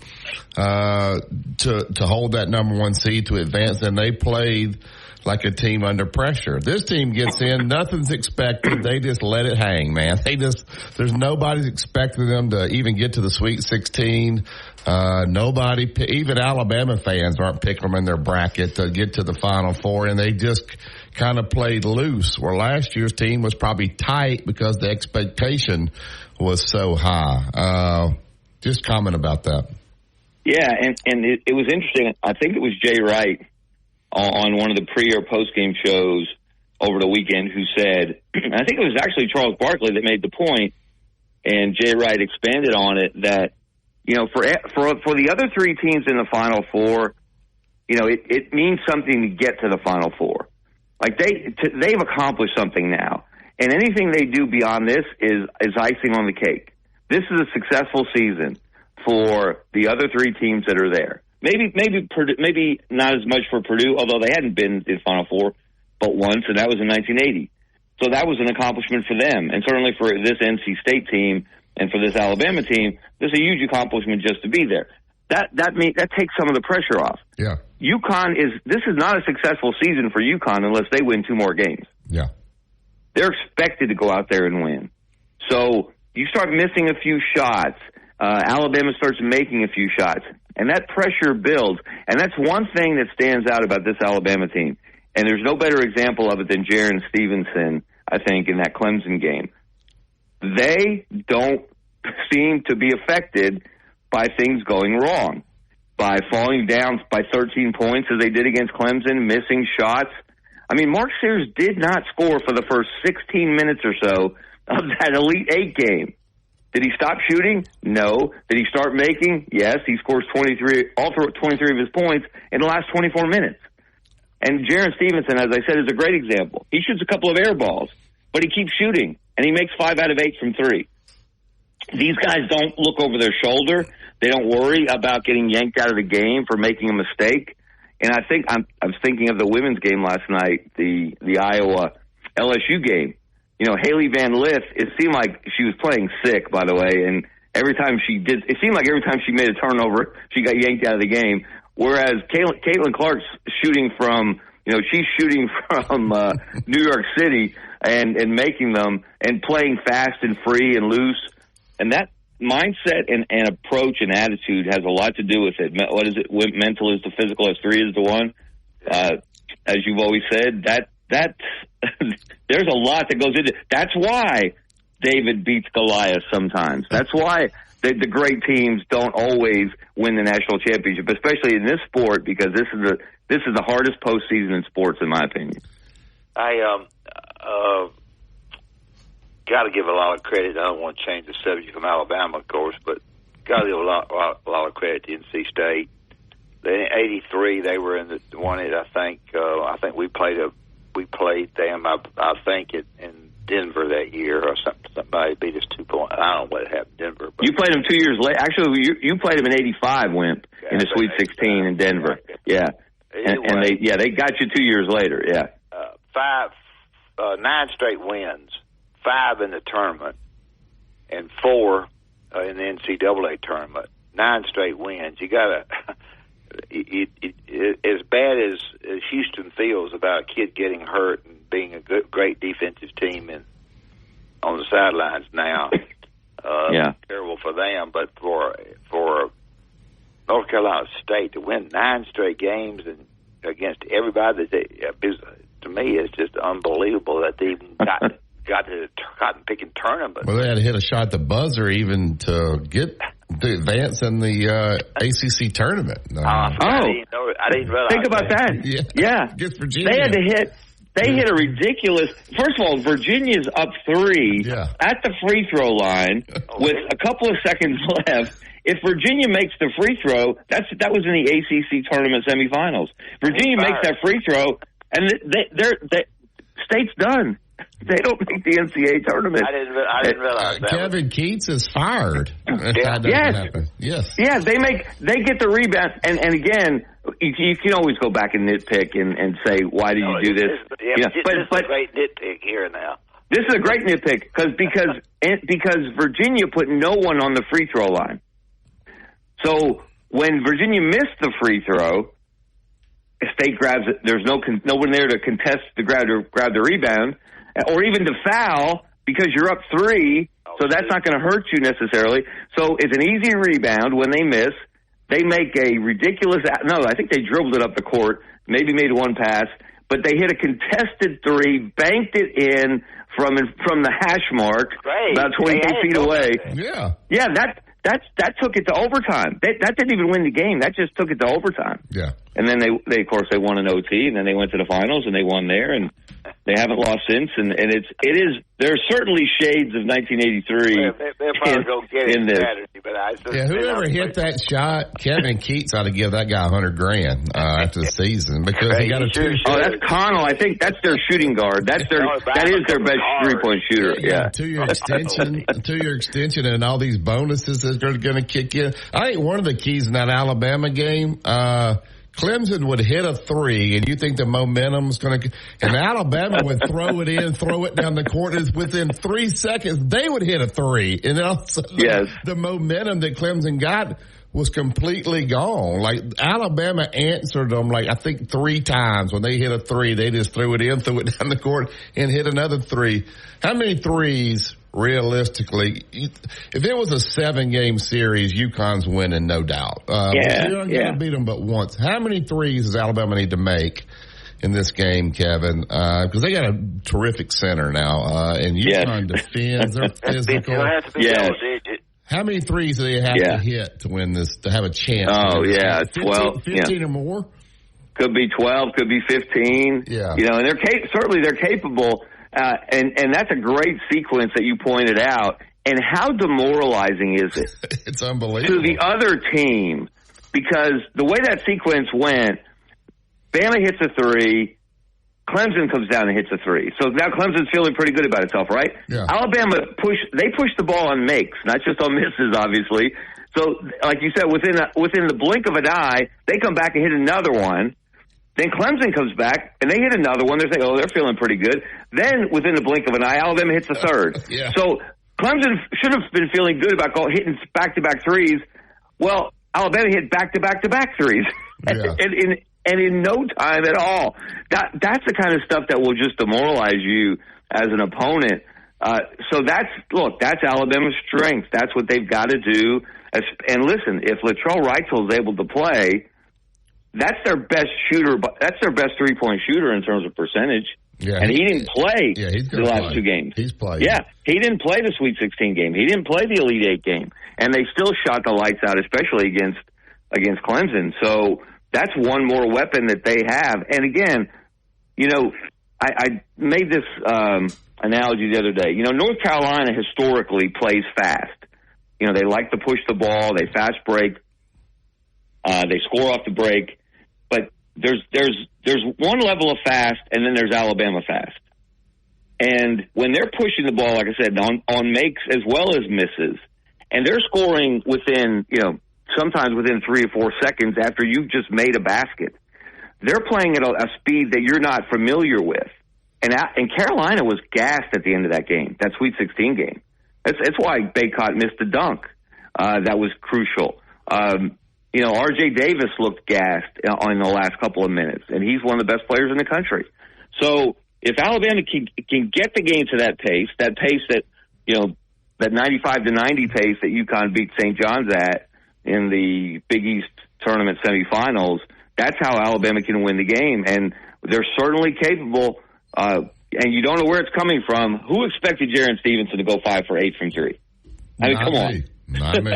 to hold that number 1 seed to advance. And they played like a team under pressure. This team gets in, nothing's expected. They just let it hang, man. There's nobody's expecting them to even get to the Sweet 16. Nobody, even Alabama fans aren't picking them in their bracket to get to the Final Four, and they just kind of played loose, where last year's team was probably tight because the expectation was so high. Just comment about that. Yeah, and it was interesting. I think it was Jay Wright on one of the pre- or post-game shows over the weekend who said, I think it was actually Charles Barkley that made the point, and Jay Wright expanded on it, that, you know, for the other three teams in the Final Four, you know, it means something to get to the Final Four. Like, they've accomplished something now, and anything they do beyond this is icing on the cake. This is a successful season for the other three teams that are there. Maybe not as much for Purdue, although they hadn't been in the Final Four but once, and that was in 1980. So that was an accomplishment for them, and certainly for this NC State team and for this Alabama team, there's a huge accomplishment just to be there. That takes some of the pressure off. Yeah. This is not a successful season for UConn unless they win 2 more games. Yeah. They're expected to go out there and win. So you start missing a few shots. Alabama starts making a few shots, and that pressure builds. And that's one thing that stands out about this Alabama team. And there's no better example of it than Jaron Stevenson, I think, in that Clemson game. They don't seem to be affected by things going wrong, by falling down by 13 points as they did against Clemson, missing shots. I mean, Mark Sears did not score for the first 16 minutes or so of that Elite Eight game. Did he stop shooting? No. Did he start making? Yes. He scores 23 of his points in the last 24 minutes. And Jaron Stevenson, as I said, is a great example. He shoots a couple of air balls, but he keeps shooting, and he makes 5 out of 8 from 3. These guys don't look over their shoulder. They don't worry about getting yanked out of the game for making a mistake. And I think I was thinking of the women's game last night, the Iowa LSU game. You know, Haley Van Lith, it seemed like she was playing sick, by the way, and it seemed like every time she made a turnover, she got yanked out of the game. Whereas Caitlin Clark's shooting from, she's shooting from New York City and making them and playing fast and free and loose. And that mindset and approach and attitude has a lot to do with it. What is it? Mental is the physical as 3 is to 1. As you've always said, that there's a lot that goes into it. That's why David beats Goliath sometimes. That's why the great teams don't always win the national championship, especially in this sport, because this is the hardest postseason in sports, in my opinion. I got to give a lot of credit. I don't want to change the subject from Alabama, of course, but got to give a lot of credit to NC State. In '83, they were in the one. I think we played them. I think in Denver that year, or somebody beat us 2 points. I don't know what happened in Denver. But you played them 2 years later. Actually, you played them in '85, Wimp, in the Sweet 16 in Denver. Yeah, and they got you 2 years later. Yeah, 9 straight wins, 5 in the tournament, and 4 in the NCAA tournament. 9 straight wins. You gotta. As bad as Houston feels about a kid getting hurt and being a great defensive team on the sidelines now, terrible for them. But for North Carolina State to win 9 straight games and against everybody, to me, it's just unbelievable that they even got to the cotton picking tournament. Well, they had to hit a shot at the buzzer even to get the advance in the ACC tournament. I didn't realize. Think about that. Yeah. Against Virginia. They had to hit. They hit a ridiculous. First of all, Virginia's up 3 at the free throw line with a couple of seconds left. If Virginia makes the free throw, that was in the ACC tournament semifinals. Virginia makes that free throw, and they're State's done. They don't make the NCAA tournament. I didn't realize that. Kevin Keats is fired. Yes. Yeah, they get the rebound. And again, you can always go back and nitpick and say, why did you do this? This is a great nitpick here now. This is a great nitpick because Virginia put no one on the free throw line. So when Virginia missed the free throw, State grabs it. There's no one there to contest the grab the rebound, or even to foul because you're up 3. So that's not going to hurt you necessarily. So it's an easy rebound when they miss. They make a ridiculous. No, I think they dribbled it up the court. Maybe made one pass, but they hit a contested 3, banked it in from the hash mark, about 28 feet away. Yeah. That took it to overtime. That didn't even win the game. That just took it to overtime. Yeah. And then they of course they won an OT, and then they went to the finals and they won there, and they haven't lost since. And there's certainly shades of 1983. They'll probably go get it Saturday, but whoever hit that shot, Kevin Keats ought to give that guy $100,000 after the season because he got a 2. Oh, that's Connell. I think that's their shooting guard. That is their best 3-point shooter. Yeah. 2-year extension, and all these bonuses that are going to kick in. I think one of the keys in that Alabama game. Clemson would hit a 3, and you think the momentum's going to – and Alabama would throw it in, throw it down the court. Within 3 seconds, they would hit a 3. And then all of a sudden, the momentum that Clemson got was completely gone. Like, Alabama answered them, like, I think 3 times. When they hit a 3, they just threw it in, threw it down the court, and hit another 3. How many threes – realistically, if it was a 7-game series, UConn's winning, no doubt. You're not going to beat them but once. How many threes does Alabama need to make in this game, Kevin? Because they got a terrific center now, and UConn defends. They're physical. How many threes do they have to hit to win this, to have a chance? 15 or more? Could be 12, could be 15. Yeah. And they're capable. And that's a great sequence that you pointed out. And how demoralizing is it? It's unbelievable. To the other team, because the way that sequence went, Bama hits a 3, Clemson comes down and hits a 3. So now Clemson's feeling pretty good about itself, right? Yeah. Alabama push the ball on makes, not just on misses, obviously. So, like you said, within the blink of an eye, they come back and hit another one. Then Clemson comes back, and they hit another one. They're saying, they're feeling pretty good. Then, within the blink of an eye, Alabama hits the 3rd. So, Clemson should have been feeling good about hitting back-to-back 3s. Well, Alabama hit back-to-back-to-back 3s. And in no time at all. That's the kind of stuff that will just demoralize you as an opponent. So that's Alabama's strength. That's what they've got to do. And listen, if Latrell Wright's able to play, that's their best shooter. That's their best 3-point shooter in terms of percentage. Yeah, and he didn't play the last 2 games. He's played. Yeah, he didn't play the Sweet 16 game. He didn't play the Elite 8 game, and they still shot the lights out, especially against Clemson. So that's one more weapon that they have. And again, I made this analogy the other day. North Carolina historically plays fast. They like to push the ball. They fast break. They score off the break. But there's one level of fast, and then there's Alabama fast. And when they're pushing the ball, like I said, on makes as well as misses, and they're scoring within, sometimes within 3 or 4 seconds after you've just made a basket, they're playing at a speed that you're not familiar with. And Carolina was gassed at the end of that game, that Sweet 16 game. That's why Baycott missed the dunk. That was crucial. R.J. Davis looked gassed in the last couple of minutes, and he's one of the best players in the country. So if Alabama can get the game to that pace that, that 95-90 pace that UConn beat St. John's at in the Big East tournament semifinals, that's how Alabama can win the game. And they're certainly capable, and you don't know where it's coming from. Who expected Jaren Stevenson to go 5 for 8 from 3? I mean, come on. Not me.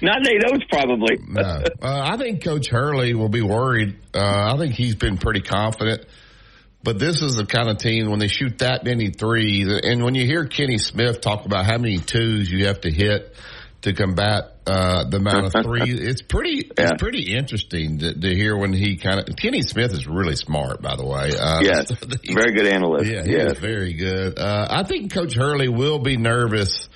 Not Nate Oates, probably. No. I think Coach Hurley will be worried. I think he's been pretty confident. But this is the kind of team, when they shoot that many threes, and when you hear Kenny Smith talk about how many 2s you have to hit to combat the amount of threes, it's pretty interesting to hear when he Kenny Smith is really smart, by the way. Yes, very good analyst. Yeah, he is very good. I think Coach Hurley will be nervous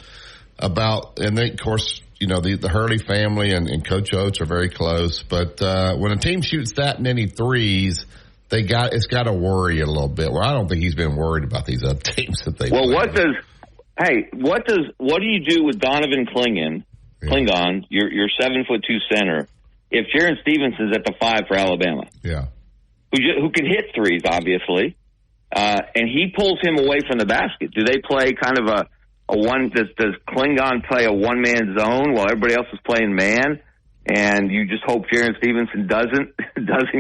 about, and then, of course, the Hurley family and Coach Oates are very close. But when a team shoots that many threes, it's got to worry a little bit. Well, I don't think he's been worried about these other teams that they. Well, what do you do with Donovan Klingon, your 7'2" center, if Jaren Stevenson's at the 5 for Alabama? Yeah. who can hit threes, obviously, and he pulls him away from the basket. Do they play kind of a one? Does Klingon play a one-man zone while everybody else is playing man? And you just hope Jaren Stevenson doesn't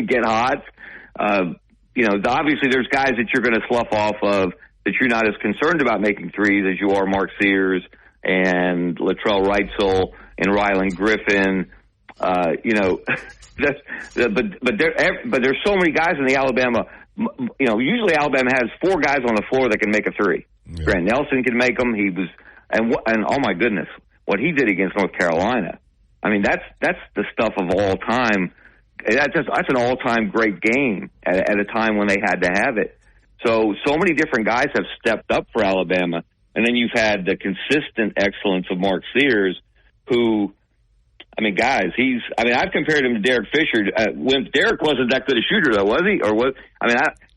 get hot. Obviously there's guys that you're going to slough off of that you're not as concerned about making threes as you are Mark Sears and Latrell Wrightsell and Rylan Griffin. But there's so many guys in the Alabama. Usually Alabama has 4 guys on the floor that can make a three. Yeah. Grant Nelson can make them. And oh my goodness, what he did against North Carolina. I mean, that's the stuff of all time. That's an all-time great game at a time when they had to have it. So many different guys have stepped up for Alabama. And then you've had the consistent excellence of Mark Sears, who, guys, I've compared him to Derek Fisher. When Derek wasn't that good a shooter, though, was he? Or was?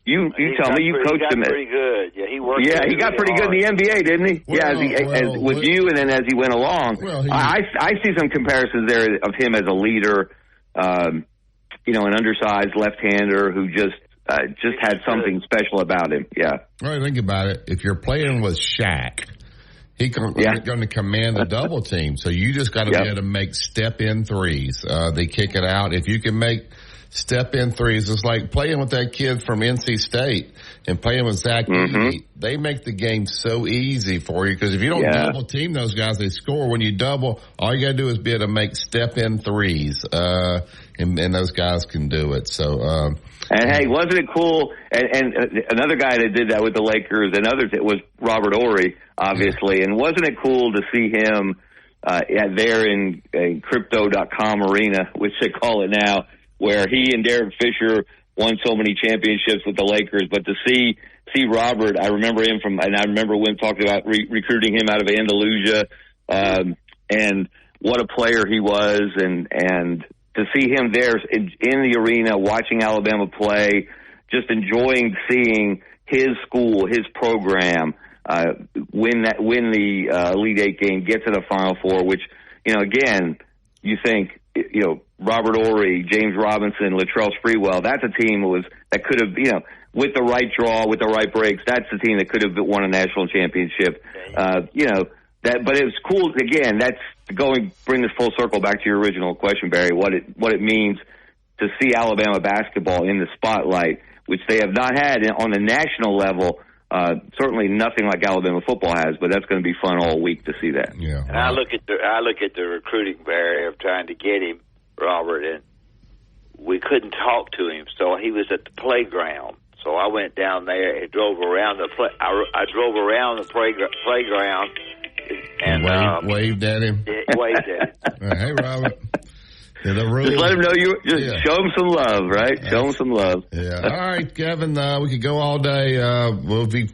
You tell me. You coached him. Pretty good. Yeah, he worked. Yeah, he got pretty good in the NBA, didn't he? With you, and then as he went along, I see some comparisons there of him as a leader. An undersized left-hander who just had something special about him. Yeah. Right. Think about it. If you're playing with Shaq, he's going to command the double team. So you just got to be able to make step-in threes. They kick it out. If you can make step-in threes, it's like playing with that kid from NC State and playing with Zach Edey. They make the game so easy for you because if you don't double team those guys, they score. When you double, all you got to do is be able to make step-in threes, and those guys can do it. So, and hey, wasn't it cool? And another guy that did that with the Lakers and others, it was Robert Horry, obviously. Yeah. And wasn't it cool to see him there in Crypto.com arena, which they call it now, where he and Derek Fisher won so many championships with the Lakers, but to see Robert, I remember him and I remember Wim talked about recruiting him out of Andalusia, and what a player he was, and to see him there in the arena watching Alabama play, just enjoying seeing his school, his program, win the Elite Eight game, get to the Final Four, which, again, you think, Robert Horry, James Robinson, Latrell Sprewell, that's a team that could have, with the right draw, with the right breaks, that's the team that could have won a national championship. But it was cool, again, that's bring this full circle back to your original question, Barry, what it means to see Alabama basketball in the spotlight, which they have not had on the national level. Certainly nothing like Alabama football has, but that's going to be fun all week to see that. Yeah. And I look at the recruiting, Barry, of trying to get him, Robert, and we couldn't talk to him, so he was at the playground. So I went down there and drove around the playground and waved at him. Waved at him. Hey, Robert. Yeah, just let him know show him some love, right? Show him some love. Yeah. All right, Kevin, we could go all day. We'll be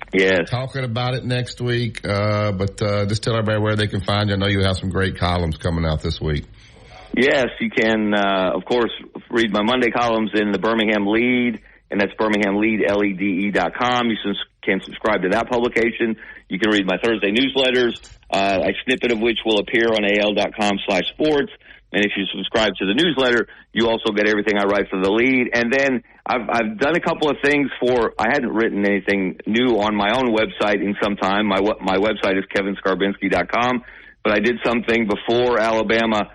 talking about it next week. But just tell everybody where they can find you. I know you have some great columns coming out this week. Yes, you can, of course, read my Monday columns in the Birmingham Lead, and that's BirminghamLead.com. You can subscribe to that publication. You can read my Thursday newsletters, a snippet of which will appear on al.com/sports. And if you subscribe to the newsletter, you also get everything I write for the Lead. And then I've done a couple of things I hadn't written anything new on my own website in some time. My website is kevinskarbinski.com. But I did something before Alabama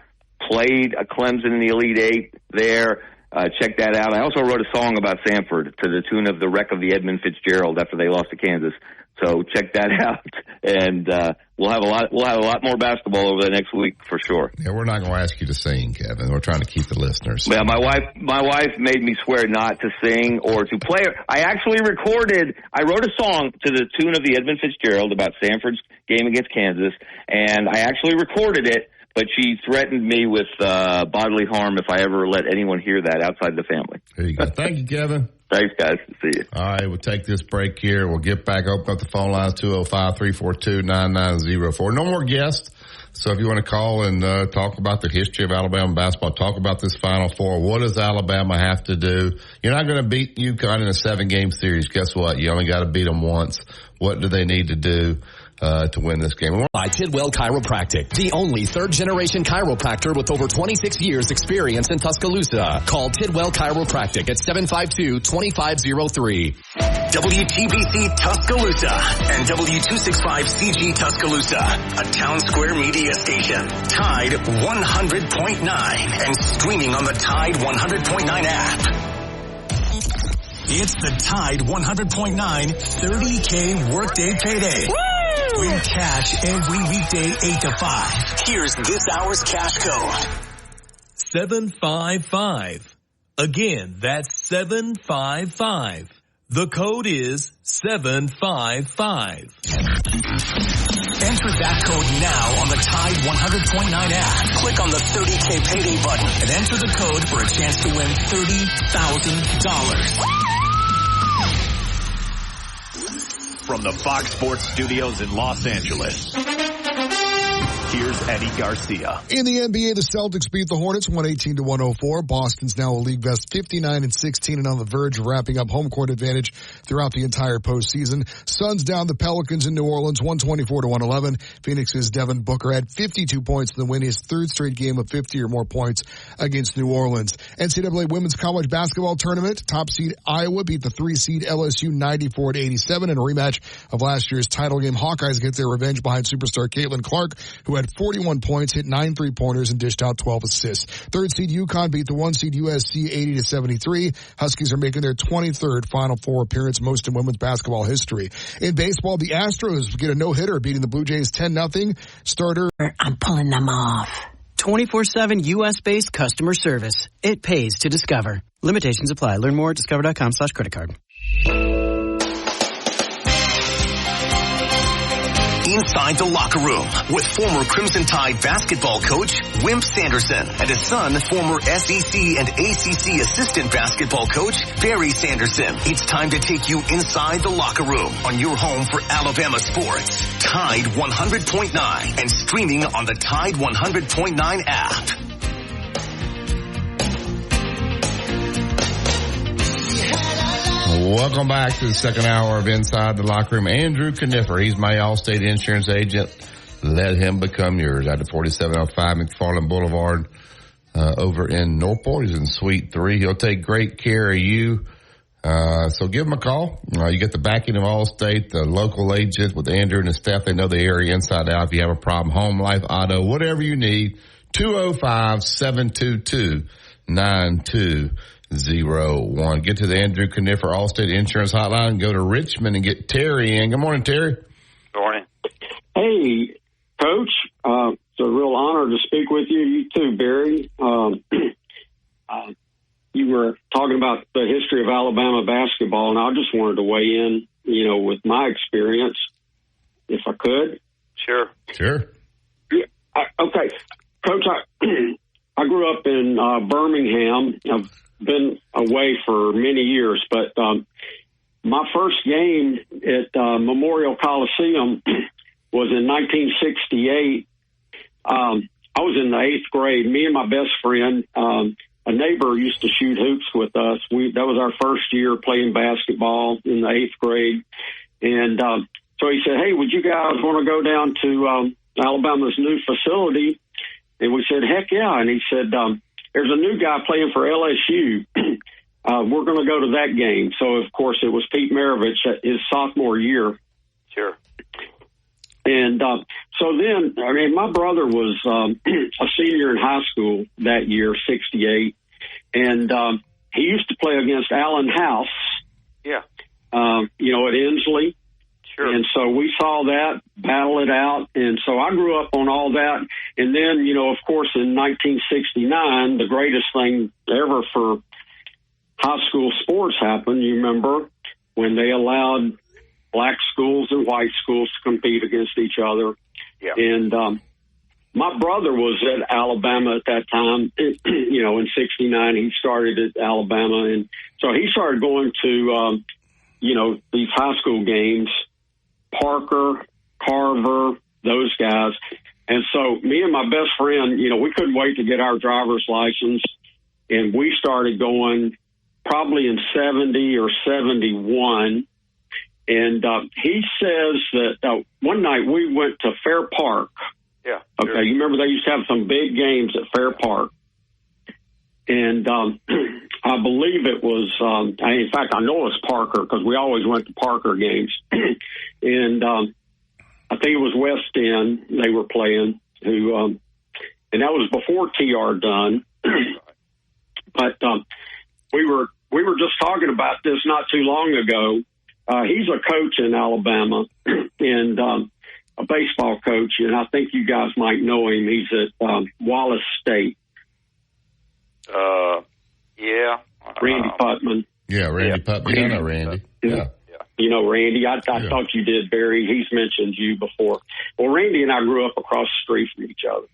played Clemson in the Elite Eight there. Check that out. I also wrote a song about Samford to the tune of The Wreck of the Edmund Fitzgerald after they lost to Kansas. So check that out, and we'll have a lot more basketball over the next week for sure. Yeah, we're not going to ask you to sing, Kevin. We're trying to keep the listeners. Yeah, my wife made me swear not to sing or to play. I wrote a song to the tune of the Edmund Fitzgerald about Samford's game against Kansas, and I actually recorded it. But she threatened me with bodily harm if I ever let anyone hear that outside the family. There you go. Thank you, Kevin. Thanks, guys. See you. All right, we'll take this break here. We'll get back, open up the phone lines, 205-342-9904. No more guests. So if you want to call and talk about the history of Alabama basketball, talk about this Final Four, what does Alabama have to do? You're not going to beat UConn in a 7-game series. Guess what? You only got to beat them once. what do they need to do to win this game. By Tidwell Chiropractic, the only third-generation chiropractor with over 26 years experience in Tuscaloosa. Call Tidwell Chiropractic at 752-2503. WTBC Tuscaloosa and W265CG Tuscaloosa, a Town Square media station. Tide 100.9 and streaming on the Tide 100.9 app. It's the Tide 100.9 30K Workday Payday. Woo! Win cash every weekday 8 to 5. Here's this hour's cash code. 755. Again, that's 755. The code is 755. Enter that code now on the Tide 100.9 app. Click on the 30K Payday button and enter the code for a chance to win $30,000. From the Fox Sports Studios in Los Angeles, here's Eddie Garcia. In the NBA, the Celtics beat the Hornets 118-104. Boston's now a league best 59-16 and on the verge of wrapping up home court advantage throughout the entire postseason. Suns down the Pelicans in New Orleans 124-111. Phoenix's Devin Booker had 52 points to win his third straight game of 50 or more points against New Orleans. NCAA Women's College Basketball Tournament, top seed Iowa beat the 3 seed LSU 94-87 in a rematch of last year's title game. Hawkeyes get their revenge behind superstar Caitlin Clark, who had 41 points, hit 9 3-pointers, and dished out 12 assists. Third seed UConn beat the 1 seed USC 80-73. Huskies are making their 23rd Final Four appearance, most in women's basketball history. In baseball, the Astros get a no-hitter, beating the Blue Jays 10-0. Starter, I'm pulling them off. 24/7 U.S.-based customer service. It pays to Discover. Limitations apply. Learn more at discover.com/credit card. Inside the locker room with former Crimson Tide basketball coach Wimp Sanderson and his son, former SEC and ACC assistant basketball coach Barry Sanderson. It's time to take you inside the locker room on your home for Alabama sports. Tide 100.9 and streaming on the Tide 100.9 app. Welcome back to the second hour of Inside the Locker Room. Andrew Kniffer, he's my Allstate insurance agent. Let him become yours. Out of 4705 McFarland Boulevard over in Northport. He's in Suite 3. He'll take great care of you. So give him a call. You get the backing of Allstate, the local agent with Andrew and his staff. They know the area inside out. If you have a problem, home, life, auto, whatever you need, 205-722-9201. Get to the Andrew Kniffer Allstate Insurance Hotline and go to Richmond and get Terry in. Good morning, Terry. Good morning. Hey, Coach. It's a real honor to speak with you. You too, Barry. You were talking about the history of Alabama basketball, and I just wanted to weigh in, with my experience, if I could. Sure. Yeah, okay. Coach, I grew up in Birmingham. I've been away for many years, but my first game at Memorial Coliseum was in 1968. I was in the 8th grade. Me and my best friend, a neighbor used to shoot hoops with us. That was our first year playing basketball in the 8th grade. And so he said, hey, would you guys want to go down to Alabama's new facility? And we said, heck yeah. And he said, there's a new guy playing for LSU. We're going to go to that game. So, of course, it was Pete Maravich his sophomore year. Sure. And so then, my brother was a senior in high school that year, 68. And he used to play against Allen House. Yeah. At Inslee. Sure. And so we saw that, battle it out. And so I grew up on all that. And then, of course, in 1969, the greatest thing ever for high school sports happened. You remember when they allowed black schools and white schools to compete against each other. Yeah. And my brother was at Alabama at that time. In 69, he started at Alabama. And so he started going to, these high school games. Parker, Carver, those guys. And so me and my best friend, we couldn't wait to get our driver's license. And we started going probably in 70 or 71. And he says that one night we went to Fair Park. Yeah. Okay, sure. you remember they used to have some big games at Fair Park. And I believe it was, in fact, I know it was Parker because we always went to Parker games. And I think it was West End they were playing, and that was before T.R. Dunn. But we were just talking about this not too long ago. He's a coach in Alabama and a baseball coach, and I think you guys might know him. He's at Wallace State. Yeah. Randy Putman. Yeah, Randy Putman. I know Randy. Yeah. You know Randy. I thought you did, Barry. He's mentioned you before. Well, Randy and I grew up across the street from each other.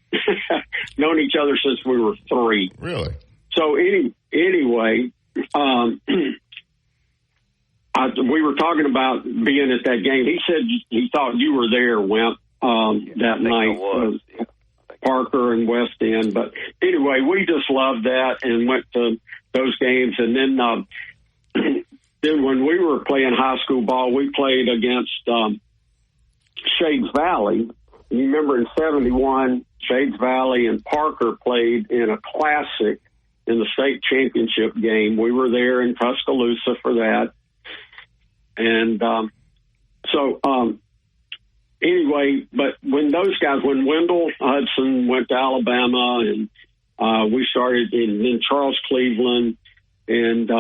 Known each other since we were 3. Really? So anyway, we were talking about being at that game. He said he thought you were there, Wimp, that night. Parker and West End. But anyway, we just loved that and went to those games. And then then when we were playing high school ball, we played against Shades Valley. You remember in 71, Shades Valley and Parker played in a classic in the state championship game. We were there in Tuscaloosa for that. And anyway, but when Wendell Hudson went to Alabama and we started in Charles Cleveland and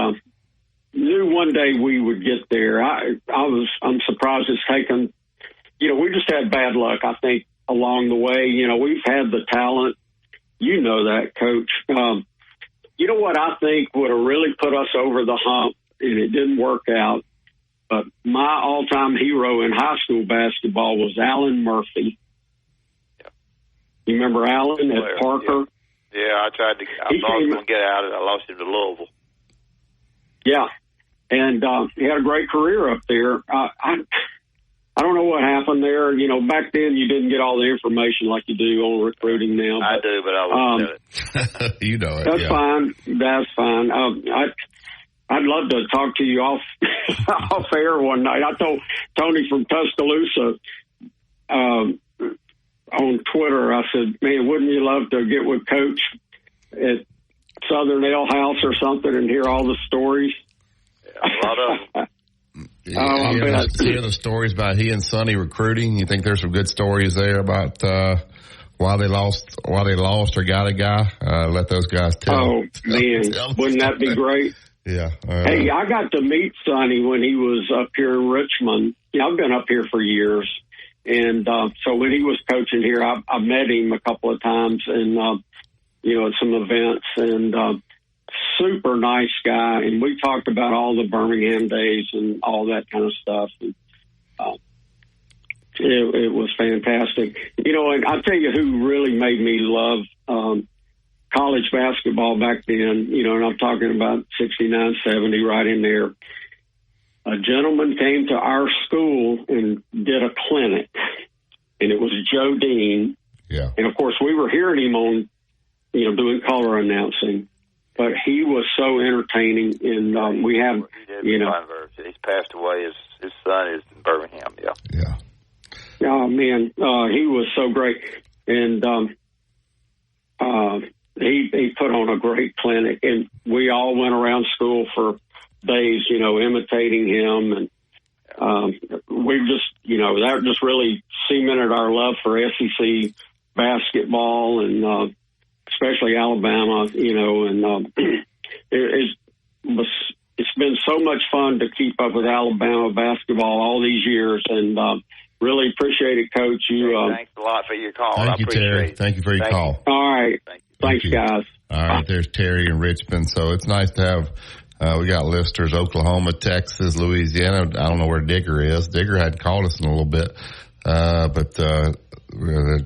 knew one day we would get there. I'm surprised it's taken, we just had bad luck, I think, along the way. We've had the talent. You know that, Coach. You know what I think would have really put us over the hump, and it didn't work out. But my all-time hero in high school basketball was Alan Murphy. Yeah. You remember Alan at Parker? Yeah, I thought he was going to get out of it. I lost him to Louisville. Yeah, and he had a great career up there. I don't know what happened there. Back then you didn't get all the information like you do on recruiting now. I do, but I won't do it. You know it. That's fine. That's fine. I'd love to talk to you off air one night. I told Tony from Tuscaloosa on Twitter, I said, man, wouldn't you love to get with Coach at Southern Ale House or something and hear all the stories? Yeah, a lot of them. Hear the stories about he and Sonny recruiting. You think there's some good stories there about why they lost or got a guy? Let those guys tell. Oh, man. Wouldn't that be great? Yeah. Hey, I got to meet Sonny when he was up here in Richmond. I've been up here for years. And so when he was coaching here, I met him a couple of times and, at some events. And super nice guy. And we talked about all the Birmingham days and all that kind of stuff. And, it was fantastic. And I'll tell you who really made me love college basketball back then, and I'm talking about 69, 70, right in there. A gentleman came to our school and did a clinic, and it was Joe Dean. Yeah. And, of course, we were hearing him on, doing color announcing, but he was so entertaining, and we have, He's passed away. His son is in Birmingham, Yeah. Oh, man, he was so great. And he put on a great clinic, and we all went around school for days, imitating him. And we just, that just really cemented our love for SEC basketball and especially Alabama, and it's been so much fun to keep up with Alabama basketball all these years, and really appreciate it, Coach. Thanks a lot for your call. Thank you, Terry. Thank you for your call. All right. Thanks, guys. All right, there's Terry in Richmond. So it's nice to have, we got listeners, Oklahoma, Texas, Louisiana. I don't know where Digger is. Digger hadn't called us in a little bit. But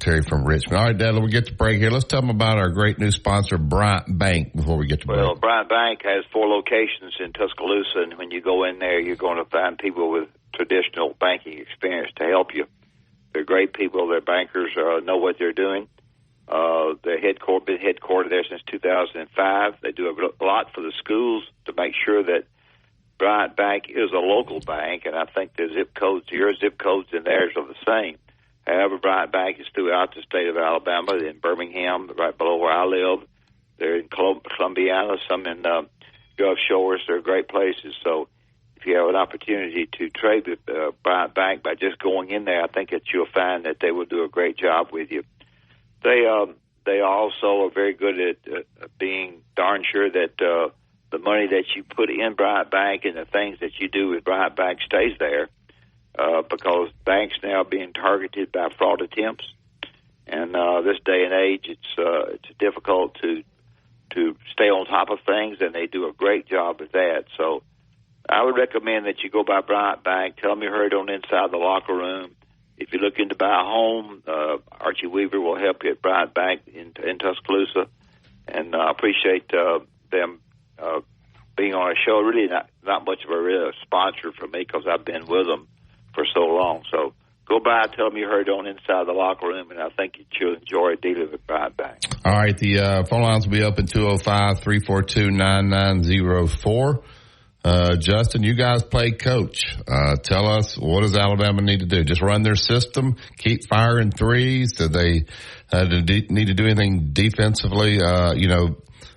Terry from Richmond. All right, Dad, we'll get to break here. Let's tell them about our great new sponsor, Bryant Bank, before we get to break. Well, Bryant Bank has 4 locations in Tuscaloosa, and when you go in there, you're going to find people with traditional banking experience to help you. They're great people. They're bankers, know what they're doing. They're been headquartered there since 2005. They do a lot for the schools to make sure that Bryant Bank is a local bank, and I think the zip codes, your zip codes and theirs are the same. However, Bryant Bank is throughout the state of Alabama. They're in Birmingham, right below where I live. They're in Columbiana, some in Gulf Shores. They're great places. So if you have an opportunity to trade with Bryant Bank by just going in there, I think that you'll find that they will do a great job with you. They also are very good at being darn sure that the money that you put in Bryant Bank and the things that you do with Bryant Bank stays there, because banks now are being targeted by fraud attempts. And this day and age, it's difficult to stay on top of things, and they do a great job with that. So I would recommend that you go by Bryant Bank. Tell them you heard on Inside the Locker Room. If you're looking to buy a home, Archie Weaver will help you at Bryant Bank in Tuscaloosa. And I appreciate them being on a show. Really not much of a real sponsor for me because I've been with them for so long. So go by, tell them you heard on Inside the Locker Room, and I think you'll enjoy dealing with Bryant Bank. All right, the phone lines will be open 205-342-9904. Justin, you guys play coach. Tell us, what does Alabama need to do? Just run their system, keep firing threes? Do they need to do anything defensively?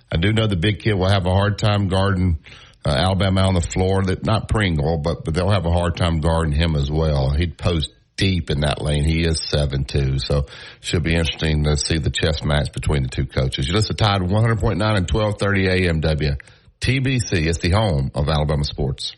I do know the big kid will have a hard time guarding Alabama on the floor. Not Pringle, but they'll have a hard time guarding him as well. He'd post deep in that lane. He is 7'2", so should be interesting to see the chess match between the two coaches. You listen to Tide 100.9 and 1230 AMW. TBC is the home of Alabama sports.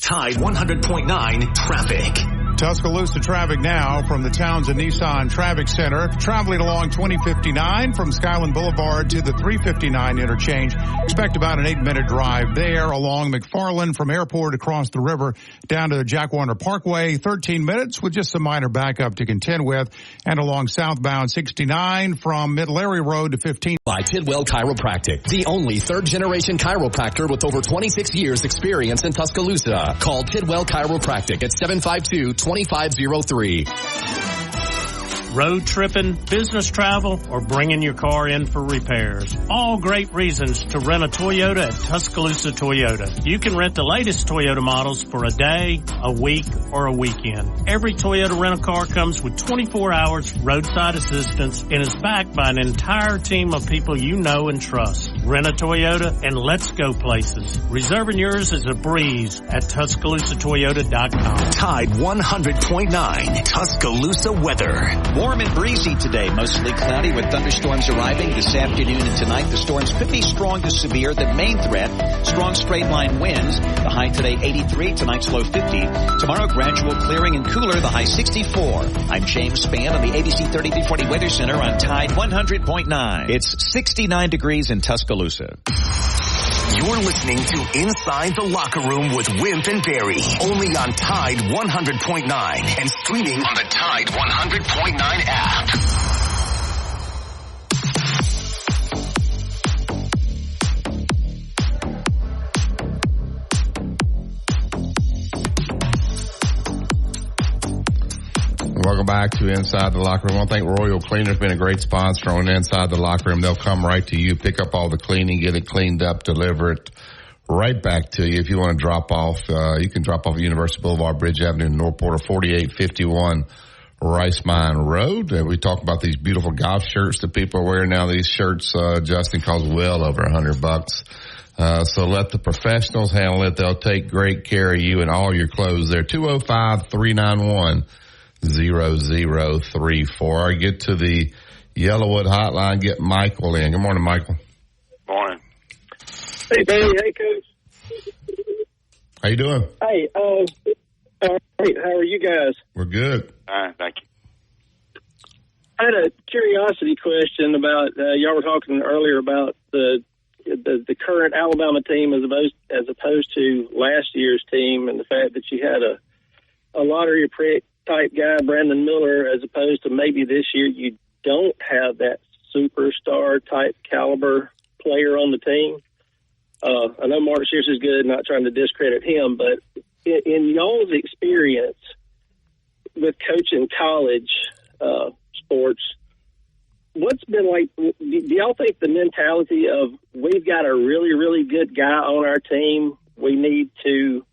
Tide 100.9 traffic. Tuscaloosa traffic now from the Townsend Nissan Traffic Center. Traveling along 2059 from Skyland Boulevard to the 359 interchange. Expect about an 8-minute drive there along McFarland from Airport across the river down to Jack Warner Parkway. 13 minutes with just some minor backup to contend with. And along southbound 69 from Mid-Larry Road to 15. By Tidwell Chiropractic, the only third-generation chiropractor with over 26 years experience in Tuscaloosa. Call Tidwell Chiropractic at 752-2503. Road tripping, business travel, or bringing your car in for repairs. All great reasons to rent a Toyota at Tuscaloosa Toyota. You can rent the latest Toyota models for a day, a week, or a weekend. Every Toyota rental-car comes with 24 hours roadside assistance and is backed by an entire team of people you know and trust. Rent a Toyota and let's go places. Reserving yours is a breeze at TuscaloosaToyota.com. Tide 100.9 Tuscaloosa weather. Warm and breezy today, mostly cloudy with thunderstorms arriving this afternoon and tonight. The storms could be strong to severe. The main threat, strong straight line winds. The high today 83, tonight's low 50. Tomorrow gradual clearing and cooler, the high 64. I'm James Spann on the ABC 3340 Weather Center on Tide 100.9. It's 69 degrees in Tuscaloosa. You're listening to Inside the Locker Room with Wimp and Barry, only on Tide 100.9 and streaming on the Tide 100.9 app. Welcome back to Inside the Locker Room. I want to thank Royal Cleaner's been a great sponsor on Inside the Locker Room. They'll come right to you, pick up all the cleaning, get it cleaned up, deliver it right back to you. If you want to drop off, you can drop off at University Boulevard, Bridge Avenue, Northport, or 4851 Rice Mine Road. We talk about these beautiful golf shirts that people are wearing now. These shirts, Justin, cost well over $100. So let the professionals handle it. They'll take great care of you and all your clothes there. 205-391-0034. I get to the Yellowwood hotline, get Michael in. Good morning, Michael. Morning. Hey, Barry. Hey, Coach. How you doing? Hey, all right. How are you guys? We're good. All right, thank you. I had a curiosity question about, y'all were talking earlier about the current Alabama team as opposed to last year's team, and the fact that you had a lottery type guy, Brandon Miller, as opposed to maybe this year you don't have that superstar type caliber player on the team. I know Mark Sears is good, not trying to discredit him, but in y'all's experience with coaching college sports, what's been like, do y'all think the mentality of we've got a really, really good guy on our team we need to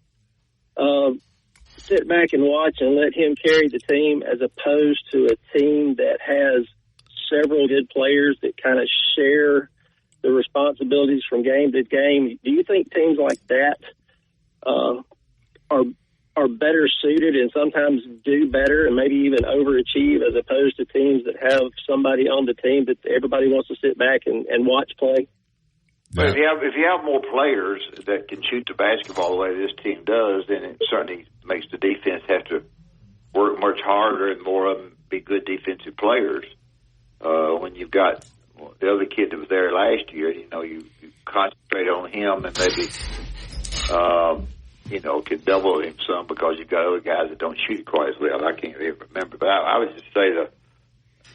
sit back and watch and let him carry the team, as opposed to a team that has several good players that kind of share the responsibilities from game to game? Do you think teams like that are better suited and sometimes do better and maybe even overachieve, as opposed to teams that have somebody on the team that everybody wants to sit back and watch play? But if you have more players that can shoot the basketball the way this team does, then it certainly makes the defense have to work much harder and more of them be good defensive players. When you've got the other kid that was there last year, you concentrate on him and maybe can double him some, because you've got other guys that don't shoot quite as well. I can't even remember, but I would just say that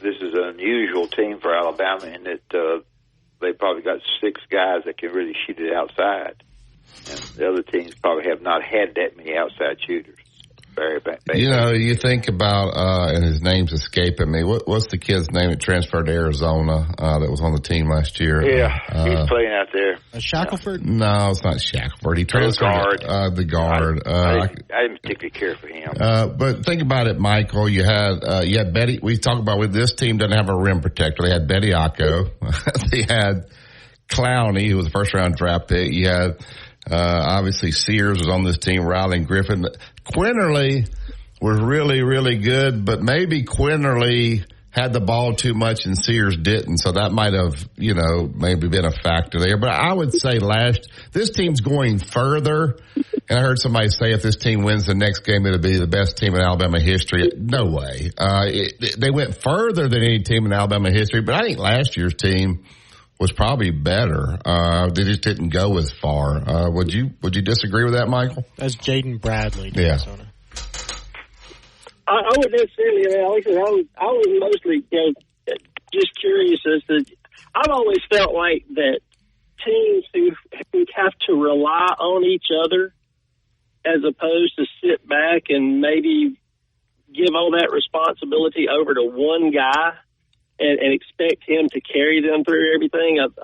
this is an unusual team for Alabama in that they probably got 6 guys that can really shoot it outside, and the other teams probably have not had that many outside shooters. Very bad. You think about, and his name's escaping me. What's the kid's name that transferred to Arizona that was on the team last year? Yeah, he's playing out there. Shackelford? No, it's not Shackelford. He transferred the guard. I didn't particularly care for him. But think about it, Michael. You had Betty. We talk about with this team doesn't have a rim protector. They had Betty Acco. They had Clowney, who was a first-round draft pick. You had obviously Sears was on this team. Riley and Griffin. Quinterly was really, really good, but maybe Quinterly had the ball too much and Sears didn't, so that might have, maybe been a factor there. But I would say this team's going further, and I heard somebody say if this team wins the next game, it'll be the best team in Alabama history. No way. They went further than any team in Alabama history, but I think last year's team was probably better. They just didn't go as far. Would you disagree with that, Michael? That's Jaden Bradley. Yeah. Arizona. I would necessarily. I was mostly just curious as to. I've always felt like that teams who have to rely on each other, as opposed to sit back and maybe give all that responsibility over to one guy and expect him to carry them through everything. I've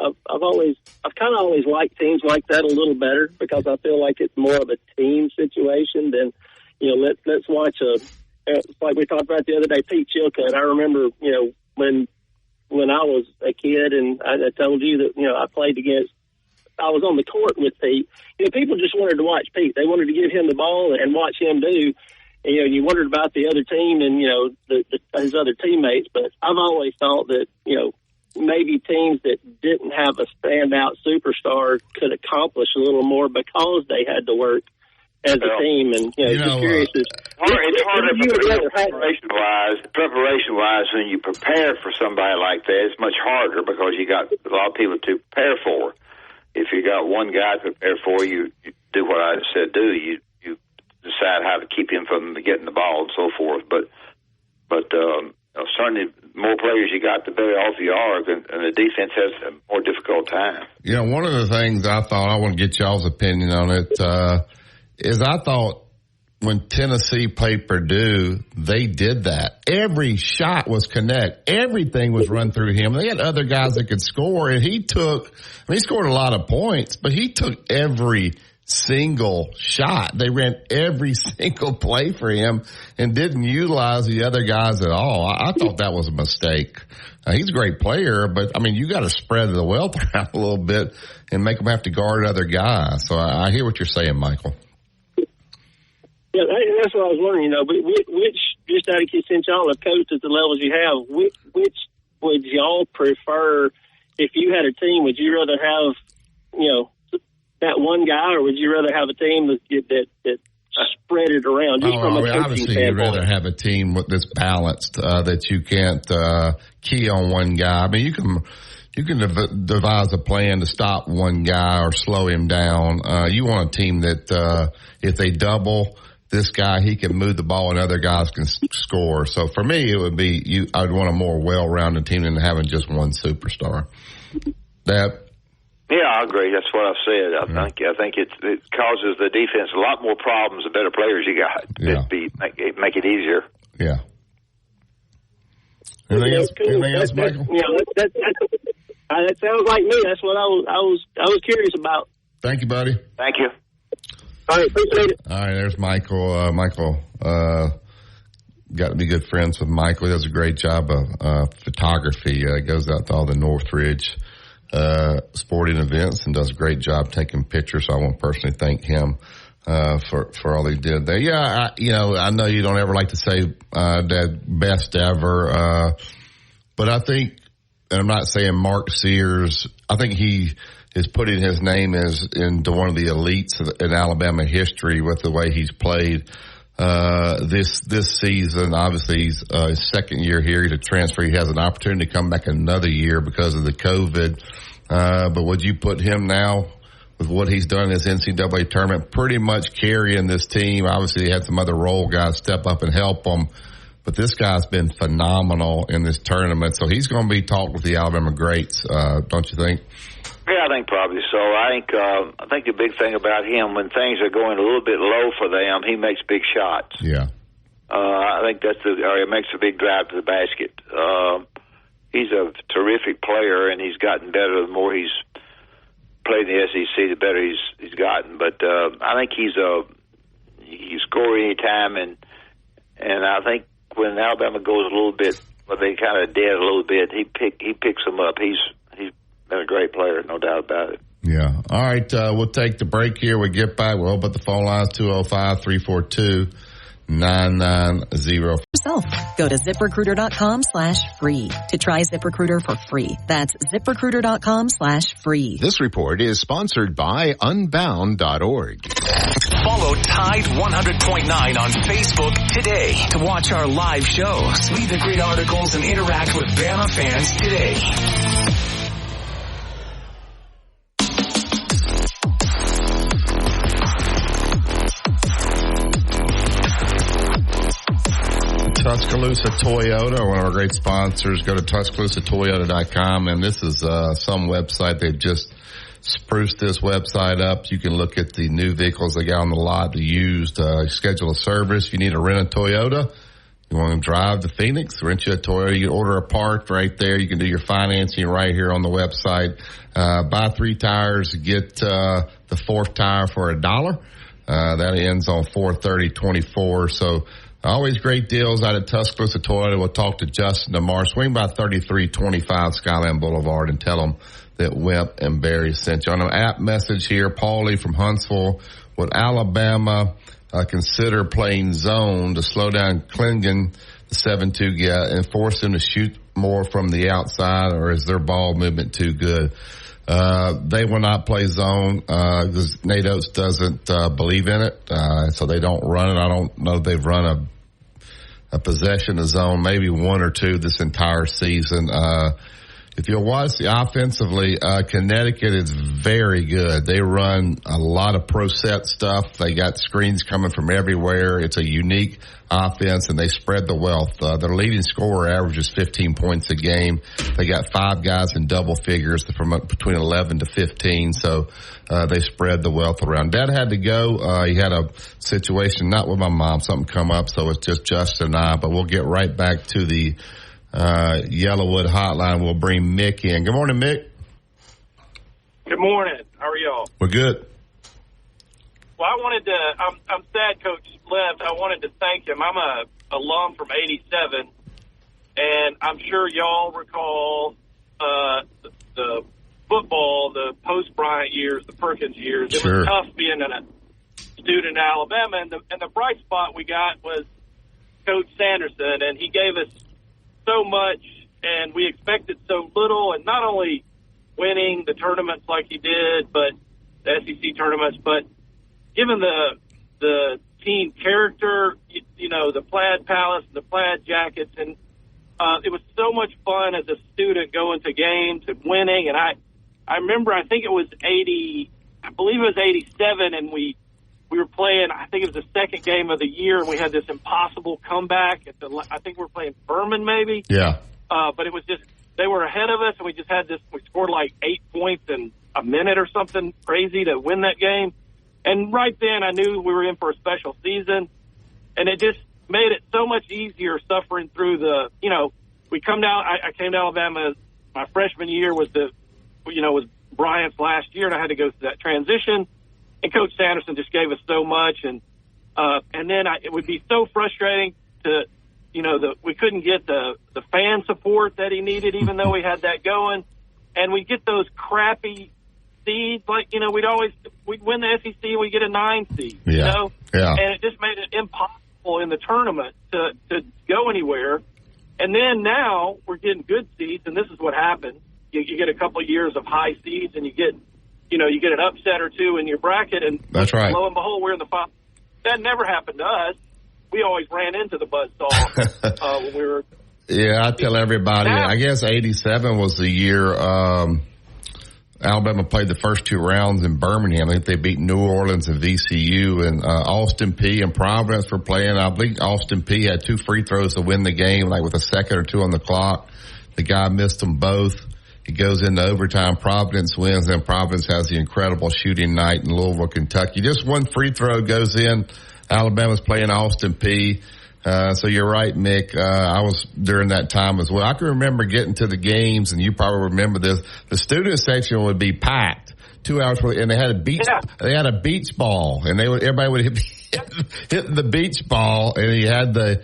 kind of always liked teams like that a little better, because I feel like it's more of a team situation than, let's watch like we talked about the other day, Pete Chilcutt. I remember, when I was a kid, and I told you that, I was on the court with Pete. People just wanted to watch Pete. They wanted to give him the ball and watch him do. And, you wondered about the other team and, his other teammates. But I've always thought that, maybe teams that didn't have a standout superstar could accomplish a little more because they had to work as a team. And, just curious. It's harder preparation-wise, when you prepare for somebody like that, it's much harder because you got a lot of people to prepare for. If you got one guy to prepare for, you do what I said do. You decide how to keep him from getting the ball and so forth. But certainly more players you got, the better off you are, and the defense has a more difficult time. One of the things I thought, I want to get y'all's opinion on it, is I thought when Tennessee played Purdue, they did that. Every shot was connect. Everything was run through him. They had other guys that could score, and he scored a lot of points, but he took every single shot. They ran every single play for him and didn't utilize the other guys at all. I thought that was a mistake. He's a great player, but you got to spread the wealth around a little bit and make them have to guard other guys. So I hear what you're saying, Michael. Yeah, that's what I was wondering. Which just out of case, since y'all have coached at the levels you have, which would y'all prefer if you had a team? Would you rather have, that one guy, or would you rather have a team that spread it around? Just from a coaching obviously, standpoint? you'd rather have a team that's balanced, that you can't key on one guy. You can devise a plan to stop one guy or slow him down. You want a team that if they double this guy, he can move the ball and other guys can score. So for me, it would be I'd want a more well-rounded team than having just one superstar. Yeah, I agree. That's what I said. I think it causes the defense a lot more problems the better players you got. Yeah. Make it easier. Yeah. Anything else, Michael? That sounds like me. That's what I was curious about. Thank you, buddy. Thank you. All right, appreciate it. All right, there's Michael. Michael got to be good friends with Michael. He does a great job of photography. Goes out to all the Northridge sporting events and does a great job taking pictures. So I want to personally thank him for all he did there. Yeah, I know you don't ever like to say that best ever, but I think, and I'm not saying Mark Sears, I think he is putting his name into one of the elites in Alabama history with the way he's played this season. Obviously, he's his second year here. He's a transfer. He has an opportunity to come back another year because of the COVID. But would you put him now with what he's done in this NCAA tournament, pretty much carrying this team? Obviously, he had some other role guys step up and help him. But this guy's been phenomenal in this tournament. So he's going to be talked with the Alabama greats, don't you think? Yeah, I think probably so. I think the big thing about him, when things are going a little bit low for them, he makes big shots. Yeah. I think he makes a big drive to the basket. He's a terrific player, and he's gotten better the more he's played in the SEC, the better he's gotten. But I think he score any time, and I think when Alabama goes a little bit, but they kind of dead a little bit, he picks them up. He's been a great player, no doubt about it. Yeah. All right, we'll take the break here. We get back. We'll open the phone lines 205-342-9904. Go to ZipRecruiter.com/free to try ZipRecruiter for free. That's ZipRecruiter.com/free. This report is sponsored by Unbound.org. Follow Tide 100.9 on Facebook today to watch our live shows, read the great articles, and interact with Bama fans today. Tuscaloosa Toyota, one of our great sponsors. Go to TuscaloosaToyota.com, and this is some website. They've just spruced this website up. You can look at the new vehicles they got on the lot, the used, schedule a service. If you need to rent a Toyota, you want to drive to Phoenix, rent you a Toyota. You can order a part right there. You can do your financing right here on the website. Buy 3 tires, get the 4th tire for $1. That ends on 4/30/24. So always great deals out at Tuscaloosa Toyota. We'll talk to Justin tomorrow. Swing by 3325 Skyland Boulevard and tell them that Wimp and Barry sent you. On an app message here, Paulie from Huntsville, would Alabama consider playing zone to slow down Klingon, the 7-2 guy, and force them to shoot more from the outside, or is their ball movement too good? They will not play zone because Nate Oates doesn't believe in it, so they don't run it. I don't know if they've run a possession of zone, maybe 1 or 2 this entire season. If you'll watch offensively, Connecticut is very good. They run a lot of pro set stuff. They got screens coming from everywhere. It's a unique offense, and they spread the wealth. Their leading scorer averages 15 points a game. They got 5 guys in double figures from between 11 to 15, so they spread the wealth around. Dad had to go. He had a situation, not with my mom, something come up, so it's just Justin and I, but we'll get right back to the Yellowwood hotline. We'll bring Mick in. Good morning, Mick. Good morning. How are y'all? We're good. Well, I wanted to, I'm sad Coach left. I wanted to thank him. I'm a alum from 87, and I'm sure y'all recall the football, the post-Bryant years, the Perkins years. It was tough being a student in Alabama, and the bright spot we got was Coach Sanderson, and he gave us so much, and we expected so little, and not only winning the tournaments like he did, but the SEC tournaments, but given the team character, you know, the plaid palace, the plaid jackets, and it was so much fun as a student going to games and winning, and I remember, I think it was 87, and we were playing, I think it was the second game of the year, and we had this impossible comeback. I think we were playing Furman, maybe. Yeah. But it was just, they were ahead of us, and we just had this, we scored like 8 points in a minute or something crazy to win that game. And right then, I knew we were in for a special season, and it just made it so much easier suffering through the, you know, we come down, I came to Alabama, my freshman year was was Bryant's last year, and I had to go through that transition. and Coach Sanderson just gave us so much, and then it would be so frustrating to, we couldn't get the fan support that he needed, even though we had that going, and we get those crappy seeds, like, we'd win the SEC and we get a 9 seed, Yeah. and it just made it impossible in the tournament to go anywhere. And then now we're getting good seeds, and this is what happens. You get a couple of years of high seeds, and you get an upset or two in your bracket, and that's right. Lo and behold, we're in the final. That never happened to us. We always ran into the buzzsaw when we were. Yeah, I tell everybody, I guess 87 was the year Alabama played the first 2 rounds in Birmingham. I think they beat New Orleans and VCU, and Austin Peay and Providence were playing. I believe Austin Peay had 2 free throws to win the game, like with a second or 2 on the clock. The guy missed them both. He goes into overtime. Providence wins, and Providence has the incredible shooting night in Louisville, Kentucky. Just 1 free throw goes in. Alabama's playing Austin Peay. So you're right, Mick. I was during that time as well. I can remember getting to the games, and you probably remember this. The student section would be packed 2 hours, and they had a beach. Yeah. They had a beach ball, and everybody would hit the beach ball, and he had the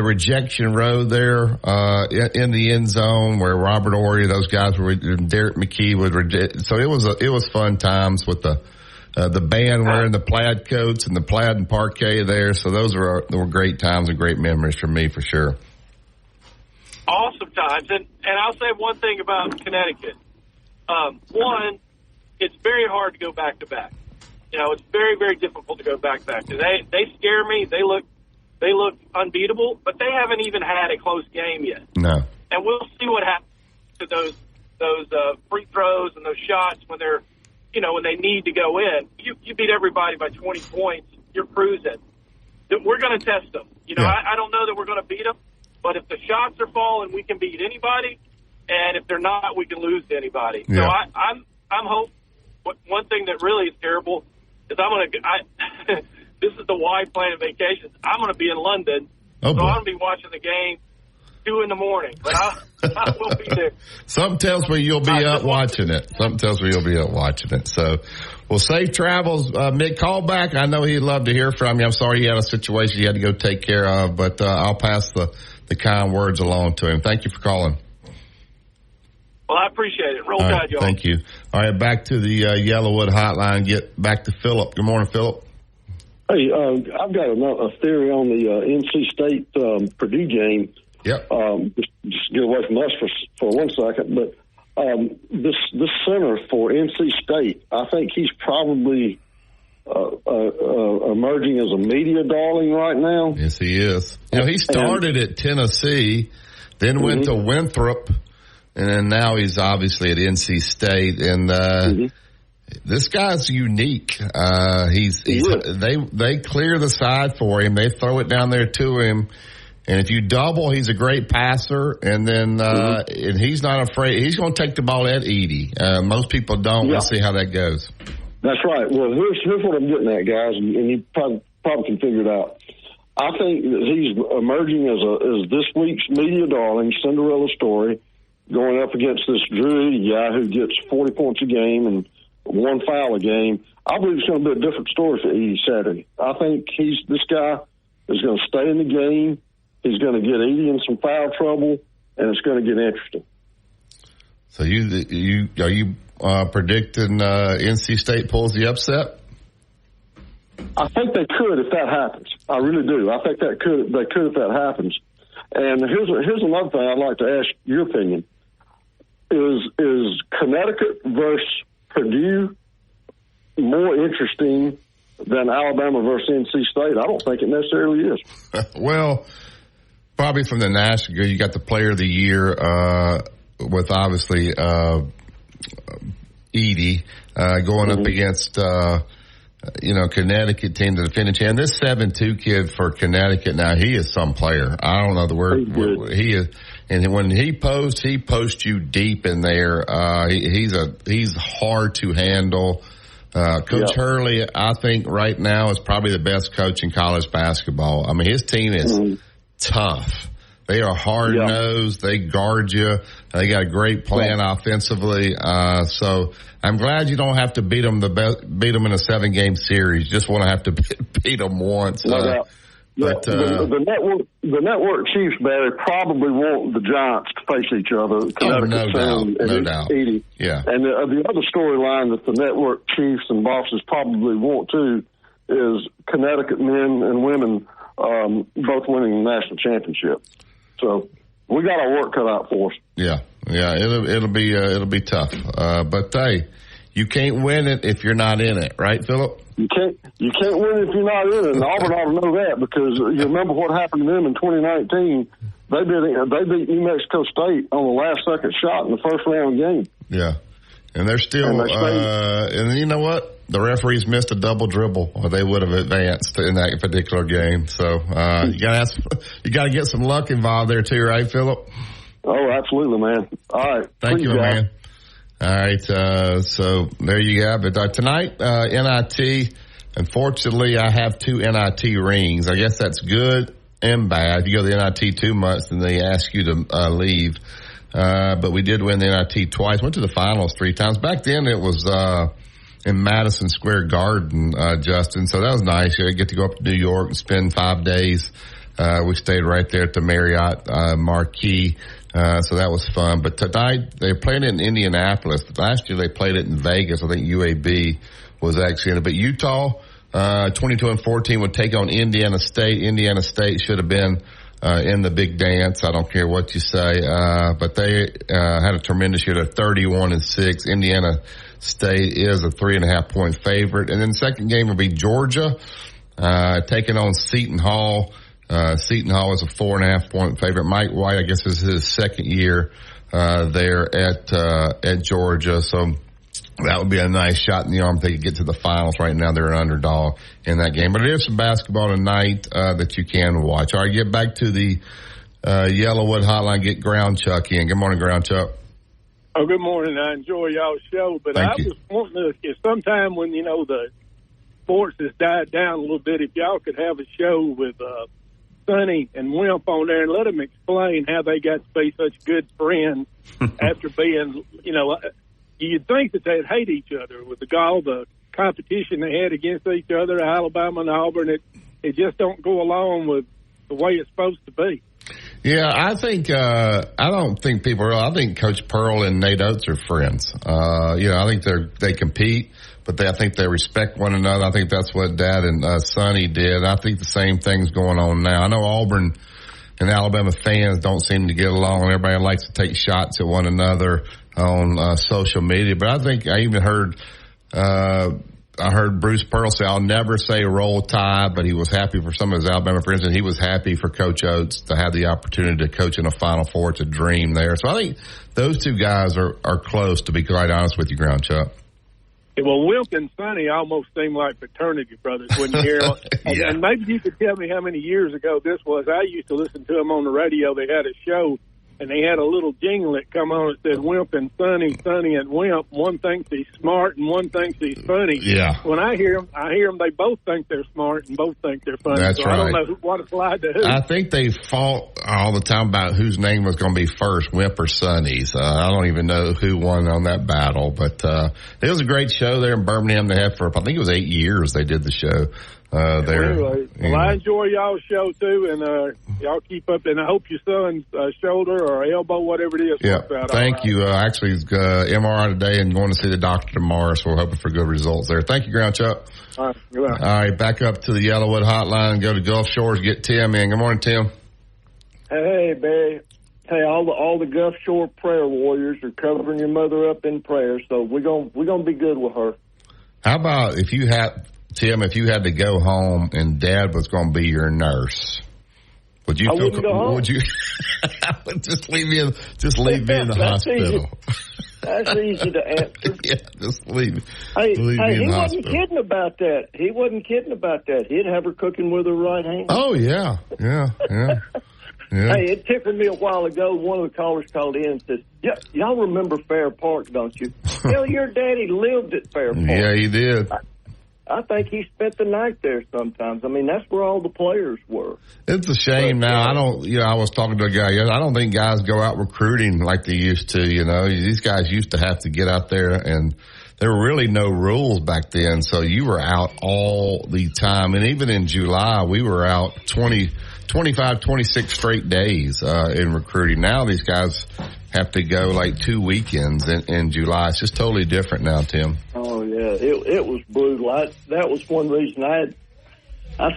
rejection row there in the end zone where Robert Horry, those guys were, and Derek McKee would reject. So it was fun times with the band wearing the plaid coats and the plaid and parquet there. So those were great times and great memories for me, for sure. Awesome times. And I'll say one thing about Connecticut. One, it's very hard to go back-to-back. It's very, very difficult to go back-to-back. They scare me. They look unbeatable, but they haven't even had a close game yet. No. And we'll see what happens to those free throws and those shots when they're, when they need to go in. You beat everybody by 20 points, you're cruising. We're going to test them. I don't know that we're going to beat them, but if the shots are falling, we can beat anybody, and if they're not, we can lose to anybody. Yeah. So I'm hoping. One thing that really is terrible is this is the wife planning vacations. I'm going to be in London, so I'm going to be watching the game 2 a.m, but I will be there. Something tells me you'll be up watching it. So, well, safe travels. Mick, call back. I know he'd love to hear from you. I'm sorry you had a situation you had to go take care of, but I'll pass the kind words along to him. Thank you for calling. Well, I appreciate it. Roll Tide, y'all. Thank you. All right, back to the Yellowwood hotline. Get back to Philip. Good morning, Philip. Hey, I've got a theory on the NC State Purdue game. Yep. Just get away from us for 1 second, but this center for NC State, I think he's probably emerging as a media darling right now. Yes, he is. He started at Tennessee, then went to Winthrop, and then now he's obviously at NC State, and this guy's unique. They clear the side for him. They throw it down there to him. And if you double, he's a great passer. And then, and he's not afraid. He's going to take the ball at Edey. Most people don't. Yeah. We'll see how that goes. That's right. Well, here's what I'm getting at, guys, and you probably can figure it out. I think that he's emerging as this week's media darling, Cinderella story, going up against this Drew Edey guy who gets 40 points a game and 1 foul a game. I believe it's going to be a different story for Edey Saturday. I think this guy is going to stay in the game. He's going to get Edey in some foul trouble, and it's going to get interesting. So are you predicting NC State pulls the upset? I think they could if that happens. I really do. I think they could if that happens. And here's another thing I'd like to ask your opinion: is Connecticut versus Purdue more interesting than Alabama versus NC State? I don't think it necessarily is. Well, probably from the national, you got the Player of the Year with obviously Edey going up against Connecticut team to defend the champ. This 7'2" kid for Connecticut now, he is some player. I don't know the word he is. And when he posts you deep in there. He's hard to handle. Coach Hurley, I think right now is probably the best coach in college basketball. I mean, his team is tough. They are hard-nosed. They guard you. They got a great plan offensively. So I'm glad you don't have to beat them in a 7-game series. You just want to have to beat them once. No doubt. But the network Chiefs, Barry, probably want the Giants to face each other. No doubt. 80. Yeah. And the other storyline that the network Chiefs and bosses probably want too is Connecticut men and women both winning the national championship. So we got our work cut out for us. Yeah. It'll be tough. But hey, you can't win it if you're not in it, right, Philip? You can't win if you're not in it. And Auburn ought to know that, because you remember what happened to them in 2019. They beat New Mexico State on the last second shot in the first round game. Yeah, and they're still. And you know what? The referees missed a double dribble, or they would have advanced in that particular game. So you got to get some luck involved there too, right, Philip? Oh, absolutely, man. All right, thank you, man. All right, so there you have it. Tonight, NIT, unfortunately, I have 2 NIT rings. I guess that's good and bad. If you go to the NIT too much, then they ask you to leave. But we did win the NIT twice. Went to the finals 3 times. Back then, it was in Madison Square Garden, Justin. So that was nice. You get to go up to New York and spend 5 days. We stayed right there at the Marriott Marquis. So that was fun. But tonight, they played it in Indianapolis. Last year, they played it in Vegas. I think UAB was actually in it. But Utah, 22-14, would take on Indiana State. Indiana State should have been in the big dance. I don't care what you say. But they had a tremendous year. They're 31-6. Indiana State is a 3.5-point favorite. And then the second game will be Georgia taking on Seton Hall. Seton Hall is a 4.5-point favorite. Mike White, I guess, is his second year there at Georgia. So that would be a nice shot in the arm if they could get to the finals. Right now, they're an underdog in that game. But there is some basketball tonight that you can watch. All right, get back to the Yellowwood Hotline. Get Ground Chuck in. Good morning, Ground Chuck. Oh, good morning. I enjoy y'all's show, but I was wanting to, if sometime when, the sports has died down a little bit, if y'all could have a show with Sonny and Wimp on there and let them explain how they got to be such good friends after being, you'd think that they'd hate each other with all the competition they had against each other, Alabama and Auburn. It just don't go along with the way it's supposed to be. Yeah, I think I don't think people I think Coach Pearl and Nate Oates are friends. I think they compete, but I think they respect one another. I think that's what Dad and Sonny did. I think the same thing's going on now. I know Auburn and Alabama fans don't seem to get along. Everybody likes to take shots at one another on social media, but I think I even heard I heard Bruce Pearl say, I'll never say Roll Tide, but he was happy for some of his Alabama friends, and he was happy for Coach Oates to have the opportunity to coach in a Final Four. It's a dream there. So I think those two guys are close, to be quite honest with you, Ground Chuck. Yeah, well, Wilt and Sonny almost seem like fraternity brothers when you hear them. Yeah. And maybe you could tell me how many years ago this was. I used to listen to them on the radio. They had a show, and they had a little jingle that come on that said Wimp and Sonny, Sonny and Wimp. One thinks he's smart and one thinks he's funny. Yeah. When I hear them, they both think they're smart and both think they're funny. That's so right. I don't know what applied to who. I think they fought all the time about whose name was going to be first, Wimp or Sonny's. I don't even know who won on that battle, but it was a great show there in Birmingham. They had for, I think it was 8 years they did the show. There. Anyway, well, I enjoy y'all's show too, and y'all keep up. And I hope your son's shoulder or elbow, whatever it is, works out. Thank you. Actually, he's MRI today and going to see the doctor tomorrow, so we're hoping for good results there. Thank you, Ground Chuck. All right, goodbye. All right, back up to the Yellowwood Hotline and go to Gulf Shores. Get Tim in. Good morning, Tim. Hey, Barry. Hey, all the Gulf Shore prayer warriors are covering your mother up in prayer, so we're gonna be good with her. How about if you had to go home and Dad was going to be your nurse? Would you? Would you? just leave me in the hospital. That's easy to answer. Yeah, just leave. Hey, me in the hospital. He wasn't kidding about that. He'd have her cooking with her right hand. Oh yeah. Hey, it tickled me a while ago. One of the callers called in and said, "Yeah, y'all remember Fair Park, don't you?" Hell, your daddy lived at Fair Park. Yeah, he did. I think he spent the night there sometimes. I mean, that's where all the players were. It's a shame now. I was talking to a guy. I don't think guys go out recruiting like they used to. These guys used to have to get out there, and there were really no rules back then. So you were out all the time. And even in July, we were out 25, 26 straight days in recruiting. Now these guys have to go like 2 weekends in July. It's just totally different now, Tim. Oh, yeah. It was brutal. That was one reason I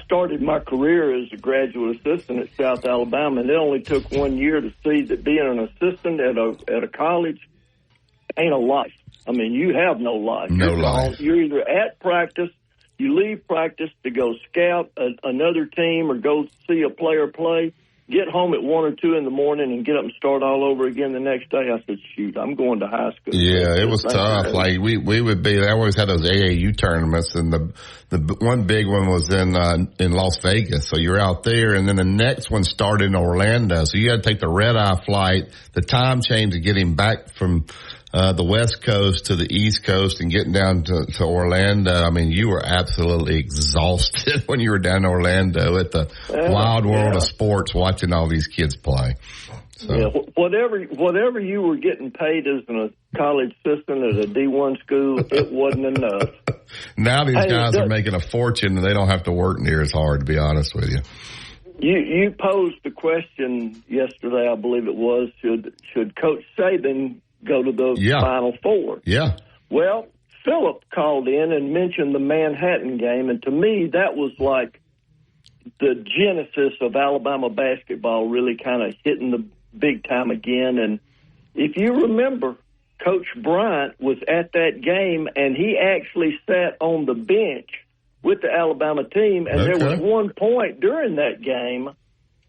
started my career as a graduate assistant at South Alabama, and it only took 1 year to see that being an assistant at a college ain't a life. I mean, you have no life. You're either at practice, you leave practice to go scout another team or go see a player play, get home at 1 or 2 in the morning and get up and start all over again the next day. I said, shoot, I'm going to high school. Yeah, it was tough. Like we would be, they always had those AAU tournaments, and the one big one was in Las Vegas. So you're out there, and then the next one started in Orlando. So you had to take the red-eye flight, the time change to get him back from the West Coast to the East Coast and getting down to Orlando. I mean, you were absolutely exhausted when you were down in Orlando at the wild world of sports watching all these kids play. So. Yeah, whatever you were getting paid as a college assistant at a D1 school, it wasn't enough. Now these guys are making a fortune, and they don't have to work near as hard, to be honest with you. You posed the question yesterday, I believe it was, should Coach Saban go to the Final Four? Yeah. Well, Phillip called in and mentioned the Manhattan game, and to me, that was like the genesis of Alabama basketball really kind of hitting the big time again. And if you remember, Coach Bryant was at that game, and he actually sat on the bench with the Alabama team, and there was one point during that game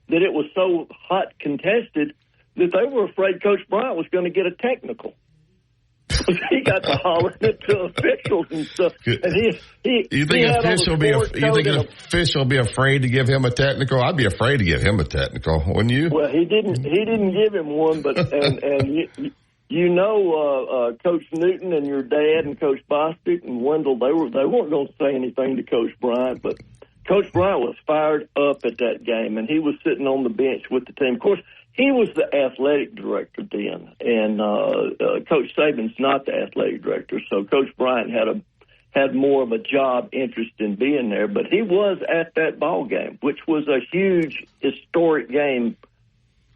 that it was so hot contested that they were afraid Coach Bryant was going to get a technical. He got to hollering it to officials and stuff. And you think an official will be afraid to give him a technical? I'd be afraid to give him a technical, wouldn't you? Well, he didn't give him one, but Coach Newton and your dad and Coach Bostic and Wendell, they weren't going to say anything to Coach Bryant, but Coach Bryant was fired up at that game, and he was sitting on the bench with the team. Of course, he was the athletic director then, and Coach Saban's not the athletic director, so Coach Bryant had more of a job interest in being there, but he was at that ball game, which was a huge, historic game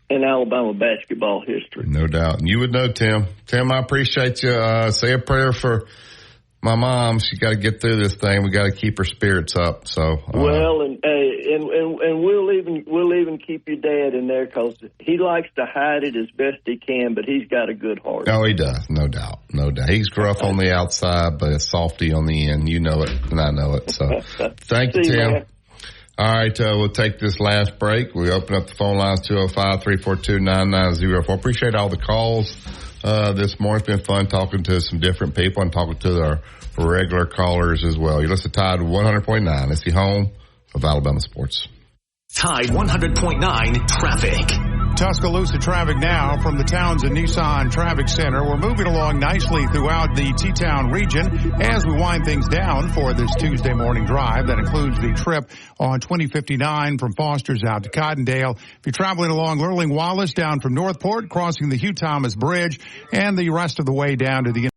in Alabama basketball history. No doubt. And you would know, Tim. Tim, I appreciate you. Say a prayer for my mom. She got to get through this thing. We got to keep her spirits up. So well, and we'll even keep your dad in there because he likes to hide it as best he can, but he's got a good heart. Oh, he does, no doubt. He's gruff on the outside, but a softy on the end. You know it, and I know it. So thank you, Tim. Man. All right, we'll take this last break. We open up the phone lines 205-342-9904. Appreciate all the calls this morning. It's been fun talking to some different people and talking to our regular callers as well. You listen to Tide 100.9. It's the home of Alabama sports. Tide 100.9 traffic. Tuscaloosa traffic now from the Townsend Nissan Traffic Center. We're moving along nicely throughout the T-Town region as we wind things down for this Tuesday morning drive. That includes the trip on 2059 from Foster's out to Cottondale. If you're traveling along Lurling Wallace down from Northport, crossing the Hugh Thomas Bridge, and the rest of the way down to the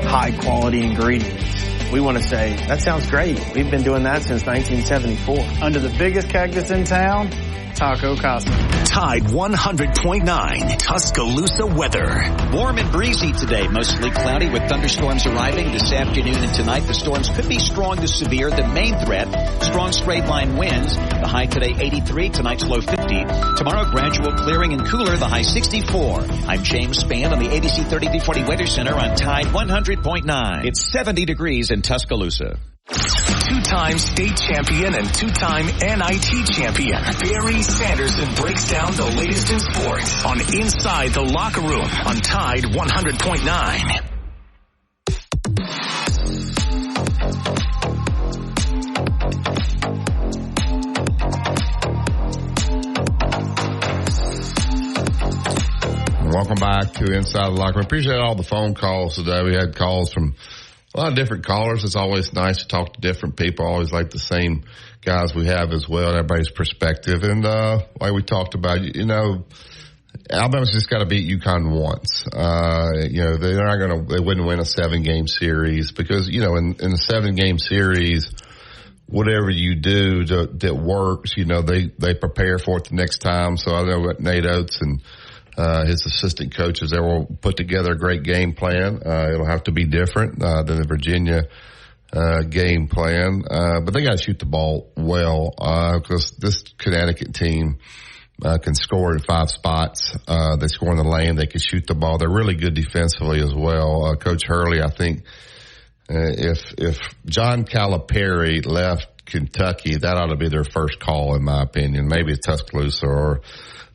high quality ingredients. We want to say, that sounds great. We've been doing that since 1974. Under the biggest cactus in town, Taco Casa. Tide 100.9 Tuscaloosa weather. Warm and breezy today, mostly cloudy with thunderstorms arriving this afternoon and tonight. The storms could be strong to severe. The main threat, strong straight line winds. The high today 83, tonight's low 50. Tomorrow gradual clearing and cooler, the high 64. I'm James Spann on the ABC 3340 Weather Center on Tide 100.9. It's 70 degrees in Tuscaloosa. Two-time state champion and two-time NIT champion, Barry Sanderson breaks down the latest in sports on Inside the Locker Room on Tide 100.9. Welcome back to Inside the Locker Room. Appreciate all the phone calls today. We had calls from a lot of different callers. It's always nice to talk to different people. I always like the same guys we have as well, everybody's perspective. And like we talked about, Alabama's just got to beat UConn once. They wouldn't win a 7-game series because, in a 7-game series, whatever you do that works, they prepare for it the next time. So I know what Nate Oates and his assistant coaches, they will put together a great game plan. It'll have to be different than the Virginia game plan. But they got to shoot the ball well because this Connecticut team can score at 5 spots. They score in the lane. They can shoot the ball. They're really good defensively as well. Coach Hurley, I think, if John Calipari left Kentucky, that ought to be their first call, in my opinion. Maybe Tuscaloosa or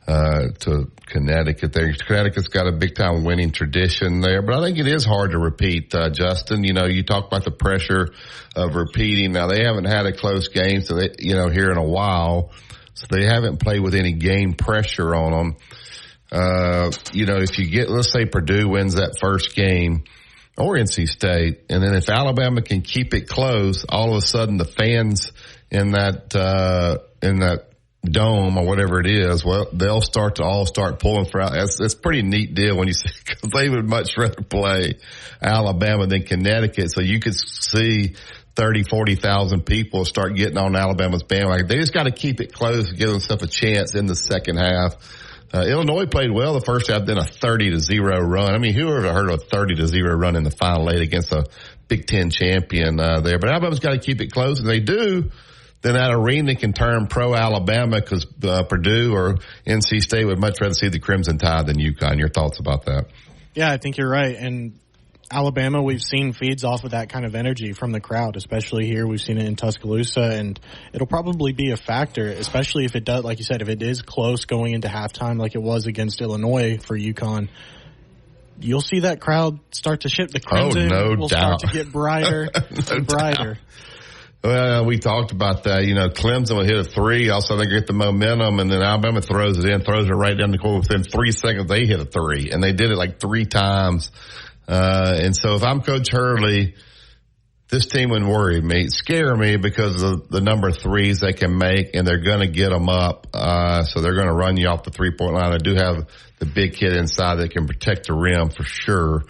to Connecticut. Connecticut's got a big-time winning tradition there, but I think it is hard to repeat, Justin. You talk about the pressure of repeating. Now, they haven't had a close game, so they, here in a while. So they haven't played with any game pressure on them. If you get, let's say Purdue wins that first game or NC State, and then if Alabama can keep it close, all of a sudden the fans in that dome or whatever it is, well, they'll start pulling for Alabama. It's a pretty neat deal when you see, because they would much rather play Alabama than Connecticut. So you could see 30, 40,000 people start getting on Alabama's bandwagon. They just got to keep it close and give themselves a chance in the second half. Illinois played well the first half, then a 30-0 run. I mean, who ever heard of a 30-0 run in the final 8 against a Big Ten champion there? But Alabama's got to keep it close, and they do. Then that arena can turn pro-Alabama because Purdue or NC State would much rather see the Crimson Tide than UConn. Your thoughts about that? Yeah, I think you're right. And Alabama, we've seen feeds off of that kind of energy from the crowd, especially here. We've seen it in Tuscaloosa, and it'll probably be a factor, especially if it does, like you said, if it is close going into halftime like it was against Illinois for UConn. You'll see that crowd start to shift. The Crimson will start to get brighter and brighter. Well, we talked about that. Clemson will hit a 3. Also, they get the momentum, and then Alabama throws it right down the court. Within 3 seconds, they hit a 3, and they did it like 3 times. And so if I'm Coach Hurley, this team would scare me because of the number of threes they can make, and they're going to get them up. So they're going to run you off the 3-point line. They do have the big kid inside that can protect the rim for sure.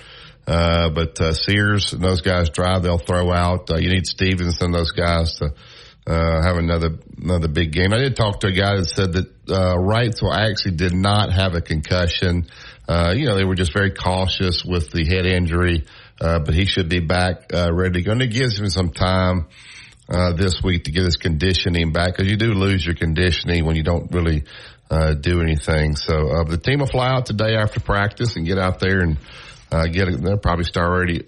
But Sears and those guys drive, they'll throw out. You need Stevenson, those guys to have another big game. I did talk to a guy that said that Wrightsville actually did not have a concussion. They were just very cautious with the head injury, but he should be back ready to go. And it gives him some time this week to get his conditioning back, because you do lose your conditioning when you don't really do anything. So the team will fly out today after practice and get out there and get it. They'll probably start already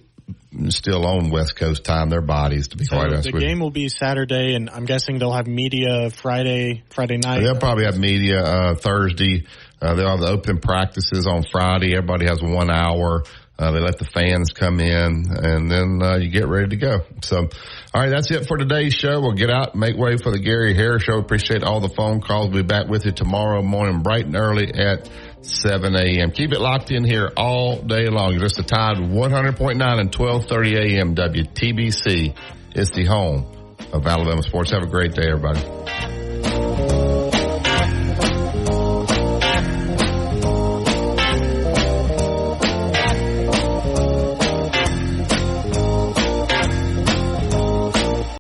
still on West Coast time, their bodies, to be quite honest with you. The game will be Saturday, and I'm guessing they'll have media Friday night. They'll probably have media Thursday. They'll have the open practices on Friday. Everybody has 1 hour. They let the fans come in, and then you get ready to go. So, all right, that's it for today's show. We'll get out and make way for the Gary Harris Show. Appreciate all the phone calls. We'll be back with you tomorrow morning bright and early at 7 a.m. Keep it locked in here all day long. Just the Tide 100.9 and 12:30 a.m. WTBC is the home of Alabama sports. Have a great day, everybody.